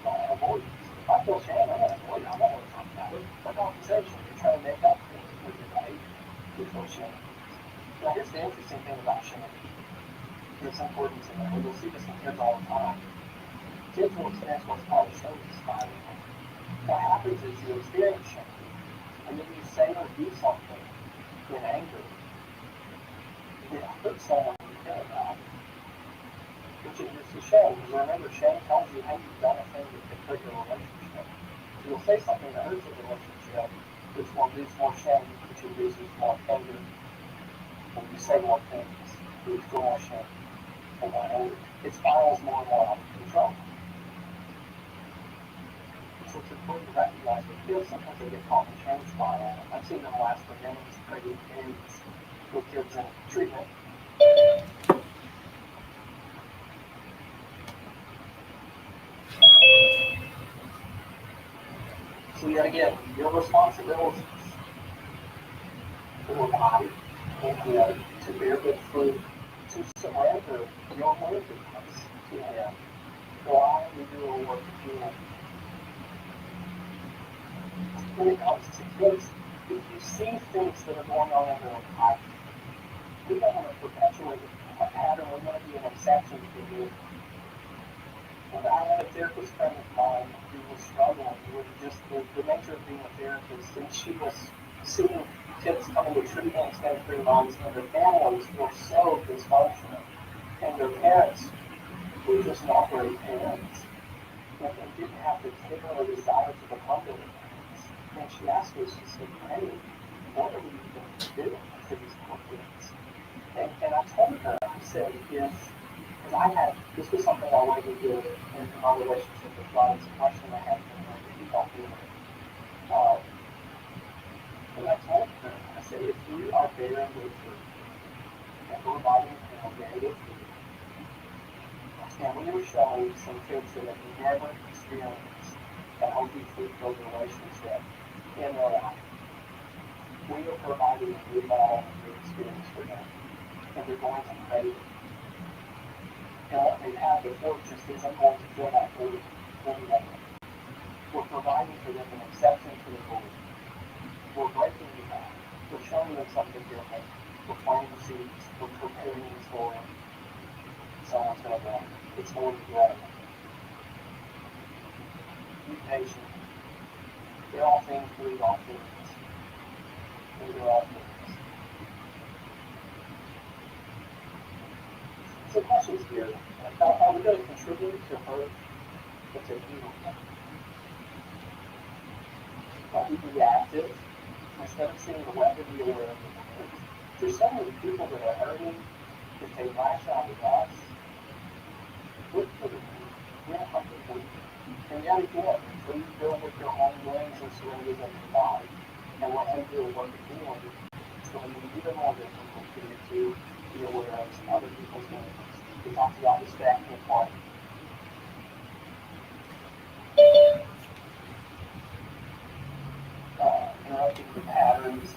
Avoidance. If I feel shame, I'm going to avoid it. I don't want to talk about it. For compensation, you're trying to make up with your behavior. You feel shame. Now, here's the interesting thing about shame. It's important to know. You'll see this in kids all the time. Kids will experience what's called shame spiral. What happens is you experience shame, and then you say or do something in anger that hurts someone you care about, which is a shame. Because remember, shame tells you, hey, you've done a thing that could hurt your relationship. So you'll say something that hurts your relationship, which will induce more shame, which induces more anger. When you say more things, you feel more shame and more anger. It spirals more and more out of control. So it's important to recognize that kids sometimes they get caught in shame spiral. I've seen them last for minutes, pretty days with kids in treatment. So yet again, your responsibilities to your body and to bear good fruit, to surrender your worthiness to Him. Why we do our work of healing. When it comes to kids, if you see things that are going on in their life, we don't want to perpetuate a pattern. We want to be an exception to the rule. I had a therapist friend of mine who was struggling with just the nature of being a therapist, and she was seeing kids coming to treatment instead of 3 months, and their families were so dysfunctional, and their parents were just not great parents, and they didn't have the care or desire to become their parents. And she asked me, she said, hey, what are we even doing for these poor kids? And I told her, I said, this was something I wanted to do in my relationship with God. It's a question I had for her that he got me with. And I told her, I said, if we are bearing good fruit, and we're abiding in bearing good fruit, and we are showing some kids that have never experienced a healthy fruit-filled relationship in their life, we are providing a new model and a new experience for them. And they're going to crave it. And what they've had before just isn't going to fill that void anymore. We're providing for them an exception to the void. We're breaking the back. We're showing them something different. We're planting the seeds. We're preparing them for it. Someone's going to grow. It's going to grow. Be patient. They're all things, believe all things. And they're all things. So the question is here, are we going to contribute to hurt or to heal? Are we reactive? Instead of seeing the weapon, be aware of the hurt. There's so many people that are hurting that they lash out at us. Look for the root. We're not like the root. And yet again, until you deal with your own wounds and syringes in your body and let Him do a work of healing, it's going to be even more difficult for you to be aware of some other people's wounds. We talked about respect and equality. Interrupting the patterns.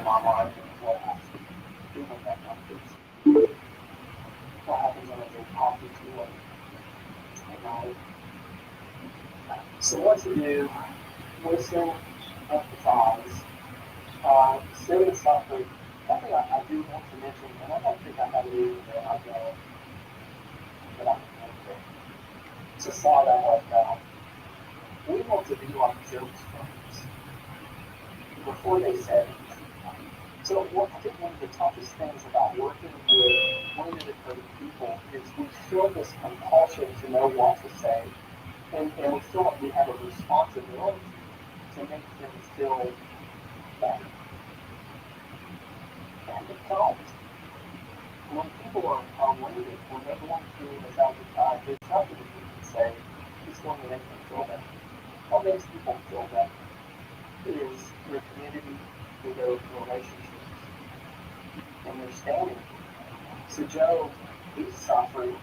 in my mind is what happens when that happens. What happens when I drink coffee too late at night. So what to do, listen, empathize, sit and suffer. Something I do want to mention, and I don't think I have it either, but I don't, but I can remember. It's a slide I left out. We want to be like Job's friends before they said it. So I think one of the toughest things about working with wounded and hurting people is we feel this compulsion to know what to say, and we feel like we have a responsibility to make them feel better. And we don't. When people are wounded, when they're going through a thousand times, there's nothing that you can say that's going to make them feel better. What makes people feel better is their community, their relationships, and their standing. So Joe, he's suffering.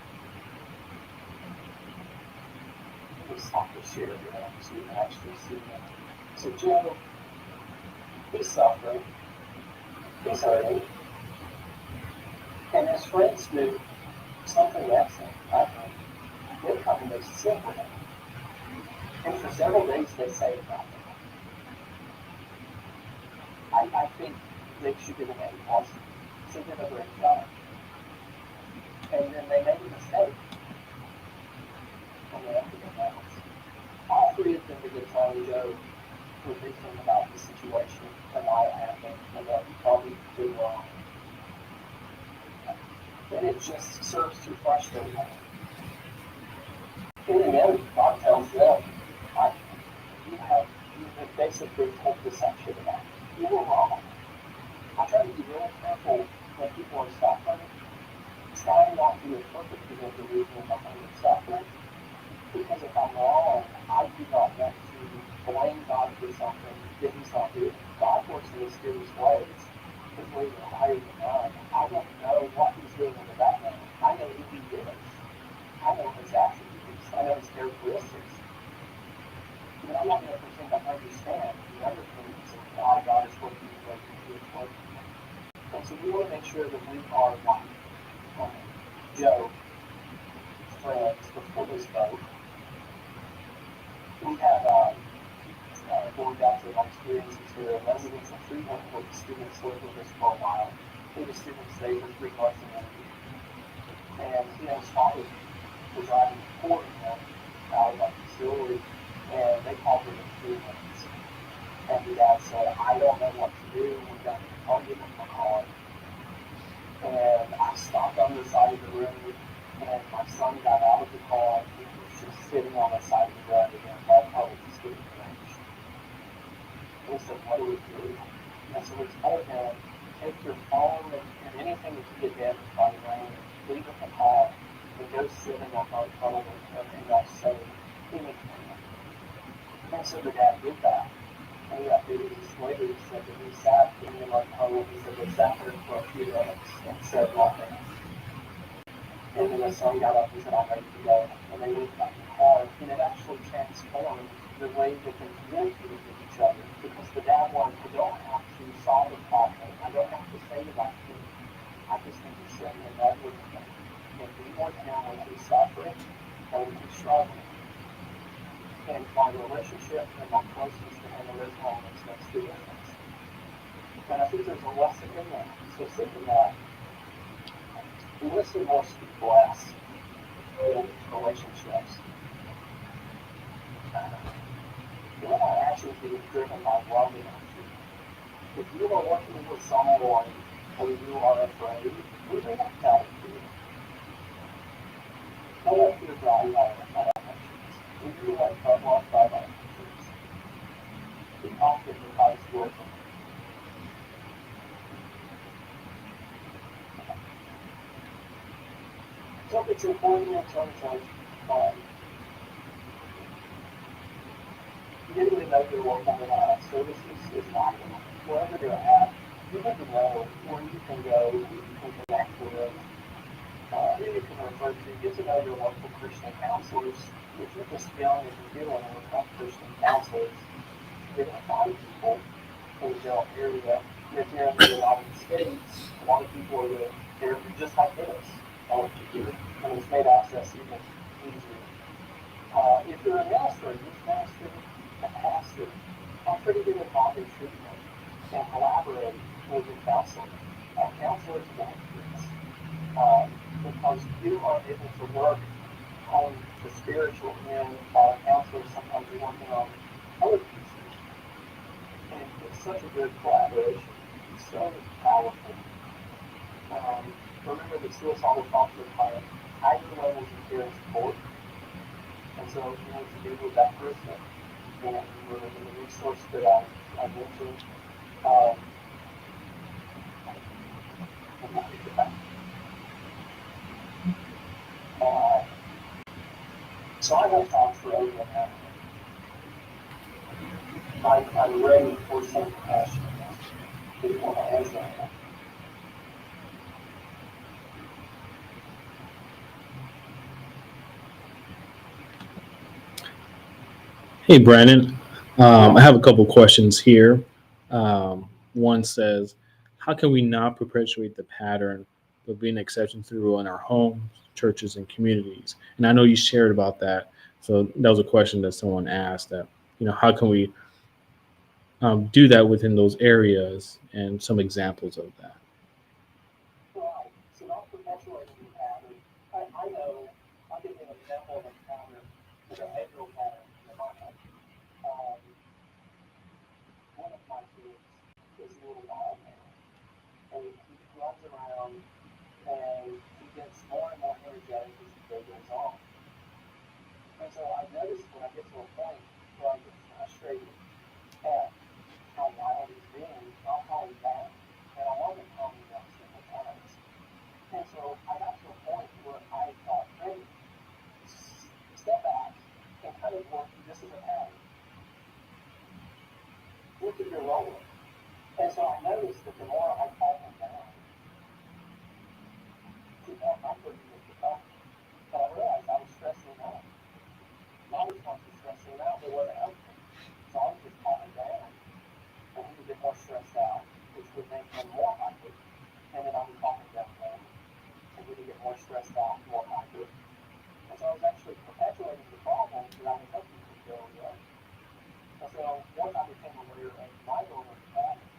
He's suffering share of that, so you can actually see that. So Joe, he's suffering. He's hurting. And his friends do something excellent, I think. They come and they sit with him. And for several days they say nothing. I think they should give him a plus. So did a great job. And then they made a mistake. And they have to get out. All three of them began telling Joe what they think about the situation and why it happened and what he probably did wrong. And it just serves to frustrate him. In the end, God tells them, you basically told this action about. You were wrong. I try to be really careful when people are suffering. Try not to interpret the reason behind their suffering. Because if I'm wrong, I do not want to blame God for something that He's not doing. God works in mysterious ways. His ways are higher than mine. I don't know what He's doing in the background. I know who He is. I know His attributes. I know His characteristics. But I'm not going to pretend I understand the other things of why God is working the way He is working. And so we want to make sure that we are like Joe, friends, before this vote. We have going back to my experiences here, residents of treatment where the students lived with us for a while. The students stayed for 3 months in India. And his father was driving for him out of that facility, and they called him in 3 minutes. And the dad said, I don't know what to do. We got to come get him a car. And I stopped on the side of the road, and my son got out of the car, and he was just sitting on the side of the road, and that car was just getting range. We said, what do we do? And so we told him, take your phone and anything that you get damaged by the rain, leave it in the car, and go sit in that car tunnel and not say anything. And so the dad did that. And he updated his later, he said that he sat in the tunnel, he said they sat there for a few minutes and said nothing. And then the son got up and said, I'm ready to go. And they moved back in the car, and it actually transformed the way that they communicated with each other, because the dad wanted, I don't have to solve the problem. I don't have to say the right thing. I just need to sit and love with him and be with him when he's suffering and when he's struggling. And my relationship and my closeness to him in those moments makes the difference. And I think there's a lesson in that. So think of that. Listen more, speak less in relationships. You're not actually being driven by love and action. If you are working with someone and you are afraid, you may not tell it to you. Don't let fear drive you out of actions. If you let love drive out actions, be confident in God's word. So it's important in terms of getting to know your local services is vital. Wherever you're at, you need to know where you can go, who you can connect with, who you can refer to. Get to know your local Christian counselors. If you're just feeling that you're dealing with Christian counselors, you're going to find people in the jail area If you're in the United States, a lot of people they're just like this. And it's made access even easier. If you're a minister, youth minister, a pastor, try to get involved in treatment and collaborate with your counselor. Counselors want this because you are able to work on the spiritual end while counselors sometimes are working on other pieces. And it's such a good collaboration. It's so powerful. Remember that suicidal thoughts are higher levels of care and support. And so you need to be with that person. And remember the resource that I mentioned. So I have time for everyone now. I'm ready for some compassion. Before I answer that. Hey, Brandon. I have a couple questions here. One says, how can we not perpetuate the pattern of being exception through in our homes, churches, and communities? And I know you shared about that. So that was a question that someone asked that, how can we do that within those areas and some examples of that? Right. So not perpetuating the pattern. I know, I'll give you an example of a pattern, a behavioral pattern in my life. Um, One of my kids is a little wild man, and he runs around and he gets more and more energetic as the day goes on. And so I noticed when I get to a point where I get frustrated at how wild he's being, I'll call him back. And I want him to call me back several times. And so I got to a point where I thought, hey, step back and kind of work this as a pattern. Look at your role. And so I noticed that the more I call him down, the more comfort he was becoming. But I realized I was stressing out. My response was stressing out, but what else? So I would just calm him down, and he would get more stressed out, which would make him more hyper. And then I would calm him down more, and he would get more stressed out, more hyper. And so I was actually perpetuating the problem that I was hoping to go away. And so once I became aware of my role in the pattern,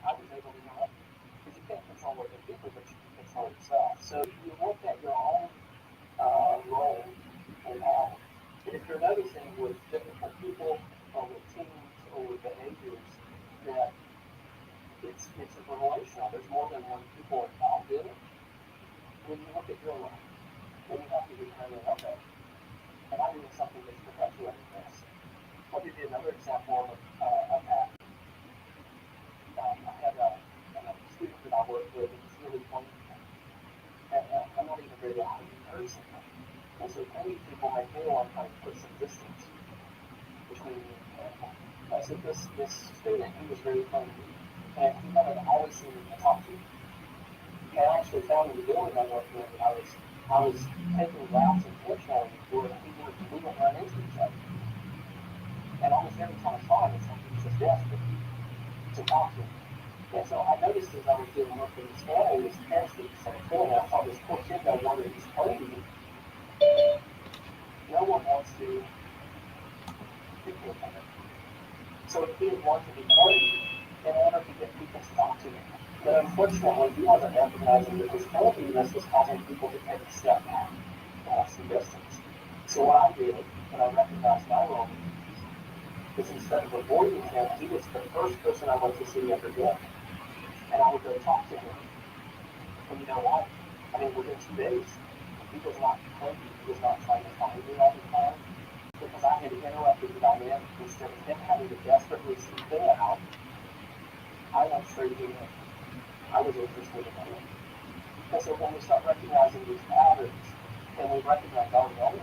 I was able to know, because you can't control other people, but you can control yourself. So you look at your own role and how. And if you're noticing with difficult people or with teams or with behaviors that it's relational, there's more than one people involved in it. When you look at your life, then you have to determine, okay, am I doing something that's perpetuating this? I'll give you another example of that. I had a student that I worked with, and was really funny. And I'm not even very loud in person. And so many people make me want to kind of put some distance between me and him. So this student, he was very funny. And he wanted to always see me to talk to me. And I actually found in the building I worked with that I was taking routes intentionally where we would run into each other. And almost every time I saw him, it's like he was just desperate to talk to me. And so I noticed as I was doing work with his family, his parents did the same thing. I saw this poor kid that wanted his clothing. No one wants to pick with him. So he would want to be clothed in order to get people to talk to him. But unfortunately, he wasn't recognizing that his clothedness was causing people to take a step back, some distance. So what I did, when I recognized my role, is instead of avoiding him, he was the first person I went to see every day. And I would go talk to him. And you know what? I mean, within 2 days, he was not complaining. He was not trying to find me all the time. Because I had interrupted the dynamic. Instead of him having to desperately seek me out, I went straight to him. I was interested in him. And so when we start recognizing these patterns, and we recognize our role,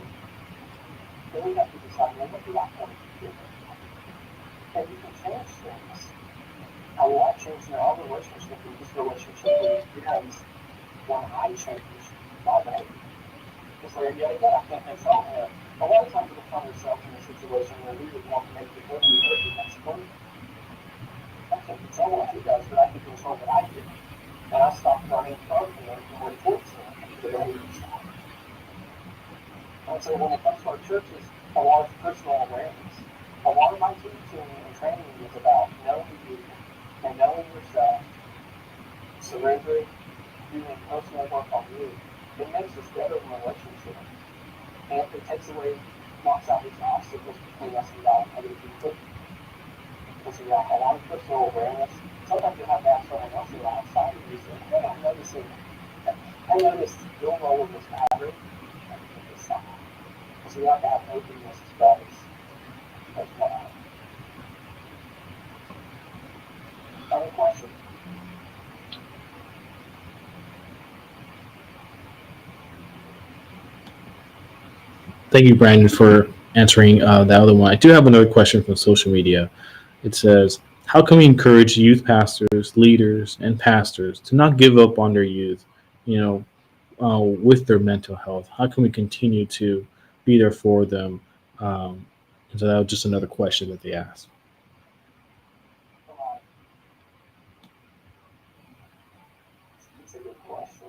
then we have to decide, well, what do I want to do? And you can change things. A lot changed in our relationship, and this relationship with friends when I changed my behavior. Because yet again, I can't control him. A lot of times we'll find ourselves in a situation where we would want to make the hurt the next point. I can't control what he does it comes to our churches, a lot of personal awareness. A lot of my teaching and training is about knowing you and knowing yourself, surrendering, doing personal work on you. It makes us better in relationship. And it takes away, knocks out these obstacles between us and God and other people. Because we have a lot of personal awareness. Sometimes you have to ask someone else outside of you, say, hey, I'm noticing, I noticed your role in this pattern. So we have to have openness as well as well. Other questions? Thank you, Brandon, for answering the other one. I do have another question from social media. It says, how can we encourage youth pastors, leaders, and pastors to not give up on their youth, with their mental health? How can we continue to be there for them? And so that was just another question that they asked. It's a good question.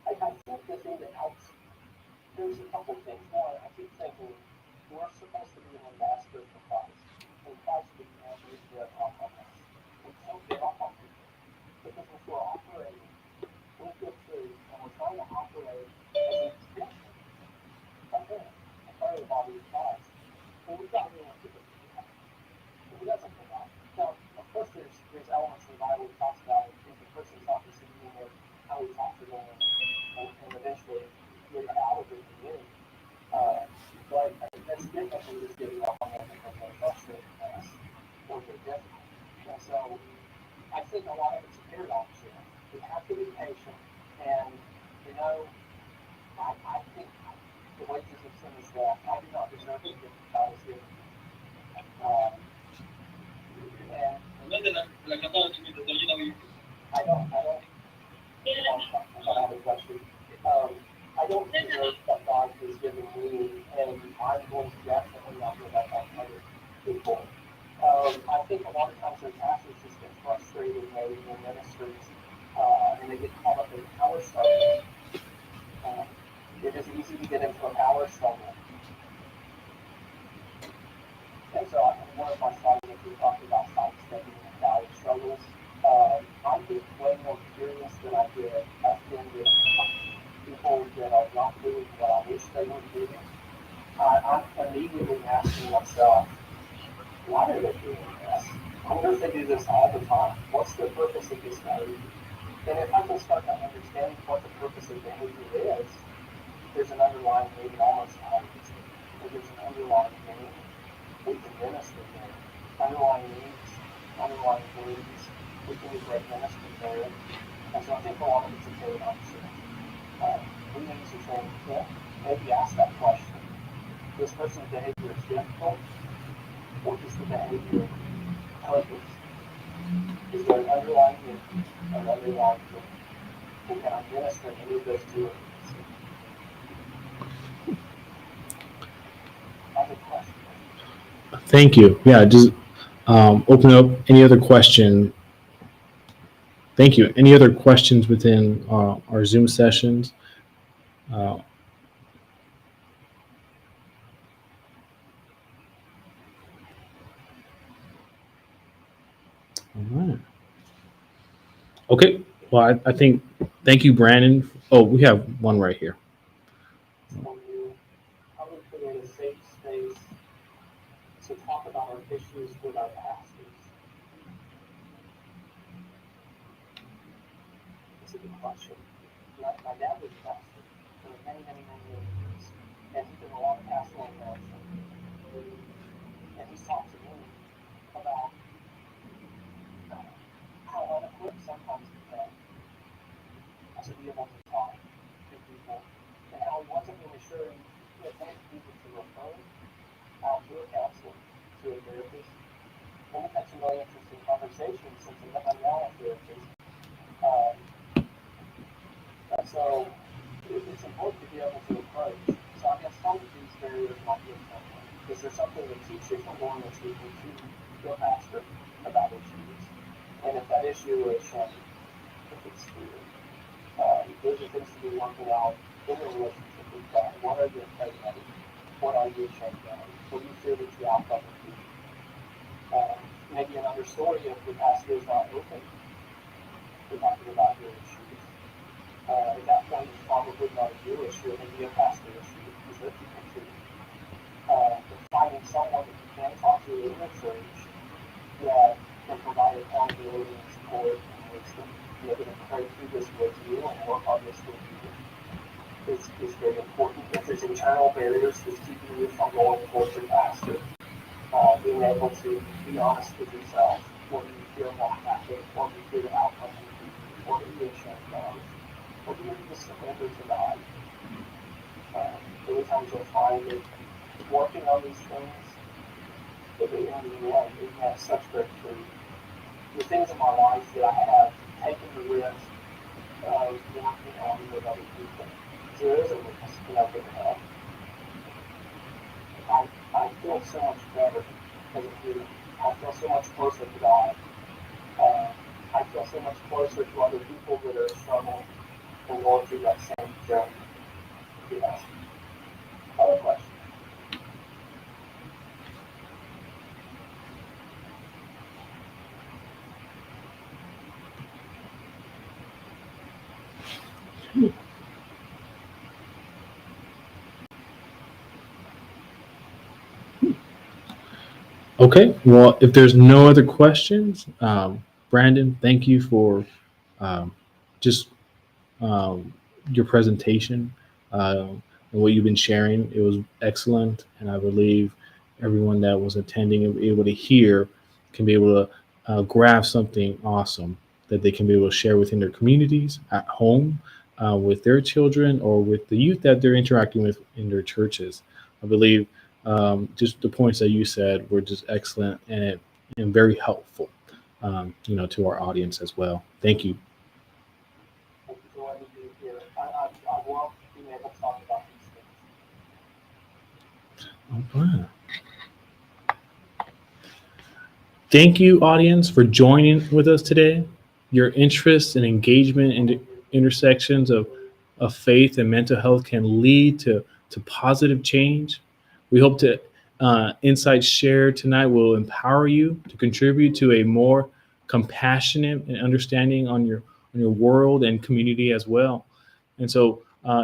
I think the thing that helps, there's a couple things. One, I keep thinking we're supposed to be an ambassador for Christ. And Christ would never get off on us. We can't get off on people. Because if we're operating with good truth and we're trying to operate as an extension of Him, a part of the body of Christ, then we've got to be able to do that. He doesn't provide. Now, of course, there's elements in the Bible that talks about if the person's not receiving it, how we talk to them, and eventually get out of the community. But that's different than just giving up on them because they're frustrated with us or they're difficult. And so I think a lot of it's a paradox here. We have to be patient, and I think the wages of sin is death. I do not deserve the gift that God has given me. And I don't deserve what God has given me, and I'm going to definitely not give that on other people. I think a lot of times their pastors just get frustrated maybe in their ministries, and they get caught up in power struggles. It is easy to get into a power struggle. And so one of my slides that we talked about sidestepping the power struggles. I get way more curious than I get offended people that are not doing what I wish they were doing. I'm immediately asking myself, why are they doing this? I wonder if they do this all the time. What's the purpose of this behavior? And if I can start to understand what the purpose of behavior is, there's an underlying meaning almost obvious. There's an underlying meaning. We can minister there. Underlying needs, underlying beliefs, we can be great ministry there. And so I think a lot of it's a paradox here. We need to say, maybe ask that question. This person's behavior is difficult, or is the behavior purpose? Is there an underlying need, an underlying need? And can I minister any of those two areas? Other questions? Thank you. Yeah, just open up any other question. Thank you. Any other questions within our Zoom sessions? All right. Okay. Well, I think, thank you, Brandon. Oh, we have one right here. How we create a safe space to talk about our issues with our pastors? It's a good question. My dad was a pastor for many, many, many years, and he did a lot of pastoral counseling. And he's talked to me about how unequipped sometimes we get to be able to talk to people, and how he wasn't really sure if they needed to refer out to a counselor, to a therapist. And we've had some really interesting conversations since I'm now a therapist. And so it's important to be able to approach. So I guess some of these barriers might be something. Is there something that teachers are going to speak to your pastor about issues? And if that issue is shame, if it's fear, Those are things to be working out in a relationship with God. What are you afraid of? What are you ashamed of? What do you fear that the outcome will be? Maybe another story if the pastor is not open to talking about your issues. At that point, it's probably not a you issue, maybe a pastor issue, because they're people too. But finding someone that you can talk to in the church that can provide accountability and support and wisdom, they're going to pray through this with you and work on this with you, is very important. If there's internal barriers that's keeping you from going towards your pastor, being able to be honest with yourself. What do you feel about that? What do you feel the outcome will be? What are you ashamed of? What do you need to surrender to God? Many times you'll find that working on these things, at the end of the day, we have such breakthrough. The things in my life that I have taken the risk of working on with other people. There is a risk that I can have. I feel so much better as a human. I feel so much closer to God. I feel so much closer to other people that are struggling and going through that same journey. Yes. Other questions? Okay, well, if there's no other questions, Brandon, thank you for just your presentation and what you've been sharing. It was excellent, and I believe everyone that was attending and able to hear can be able to grab something awesome that they can be able to share within their communities, at home, with their children, or with the youth that they're interacting with in their churches. I believe just the points that you said were just excellent and very helpful, to our audience as well. Thank you. Thank you for letting me be here. I love being able to talk about these things. Oh, wow. Thank you, audience, for joining with us today. Your interest and engagement in the intersections of faith and mental health can lead to positive change. We hope to insights shared tonight will empower you to contribute to a more compassionate and understanding on your world and community as well. And so,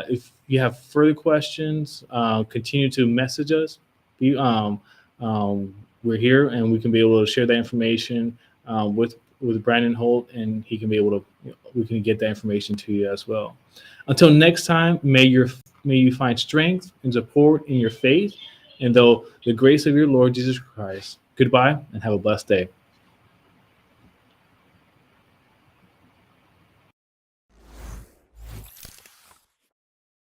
if you have further questions, continue to message us. Be, we're here, and we can be able to share that information with Brandon Holt, and he can be able to we can get that information to you as well. Until next time, may you find strength and support in your faith, and though the grace of your Lord Jesus Christ. Goodbye, and have a blessed day.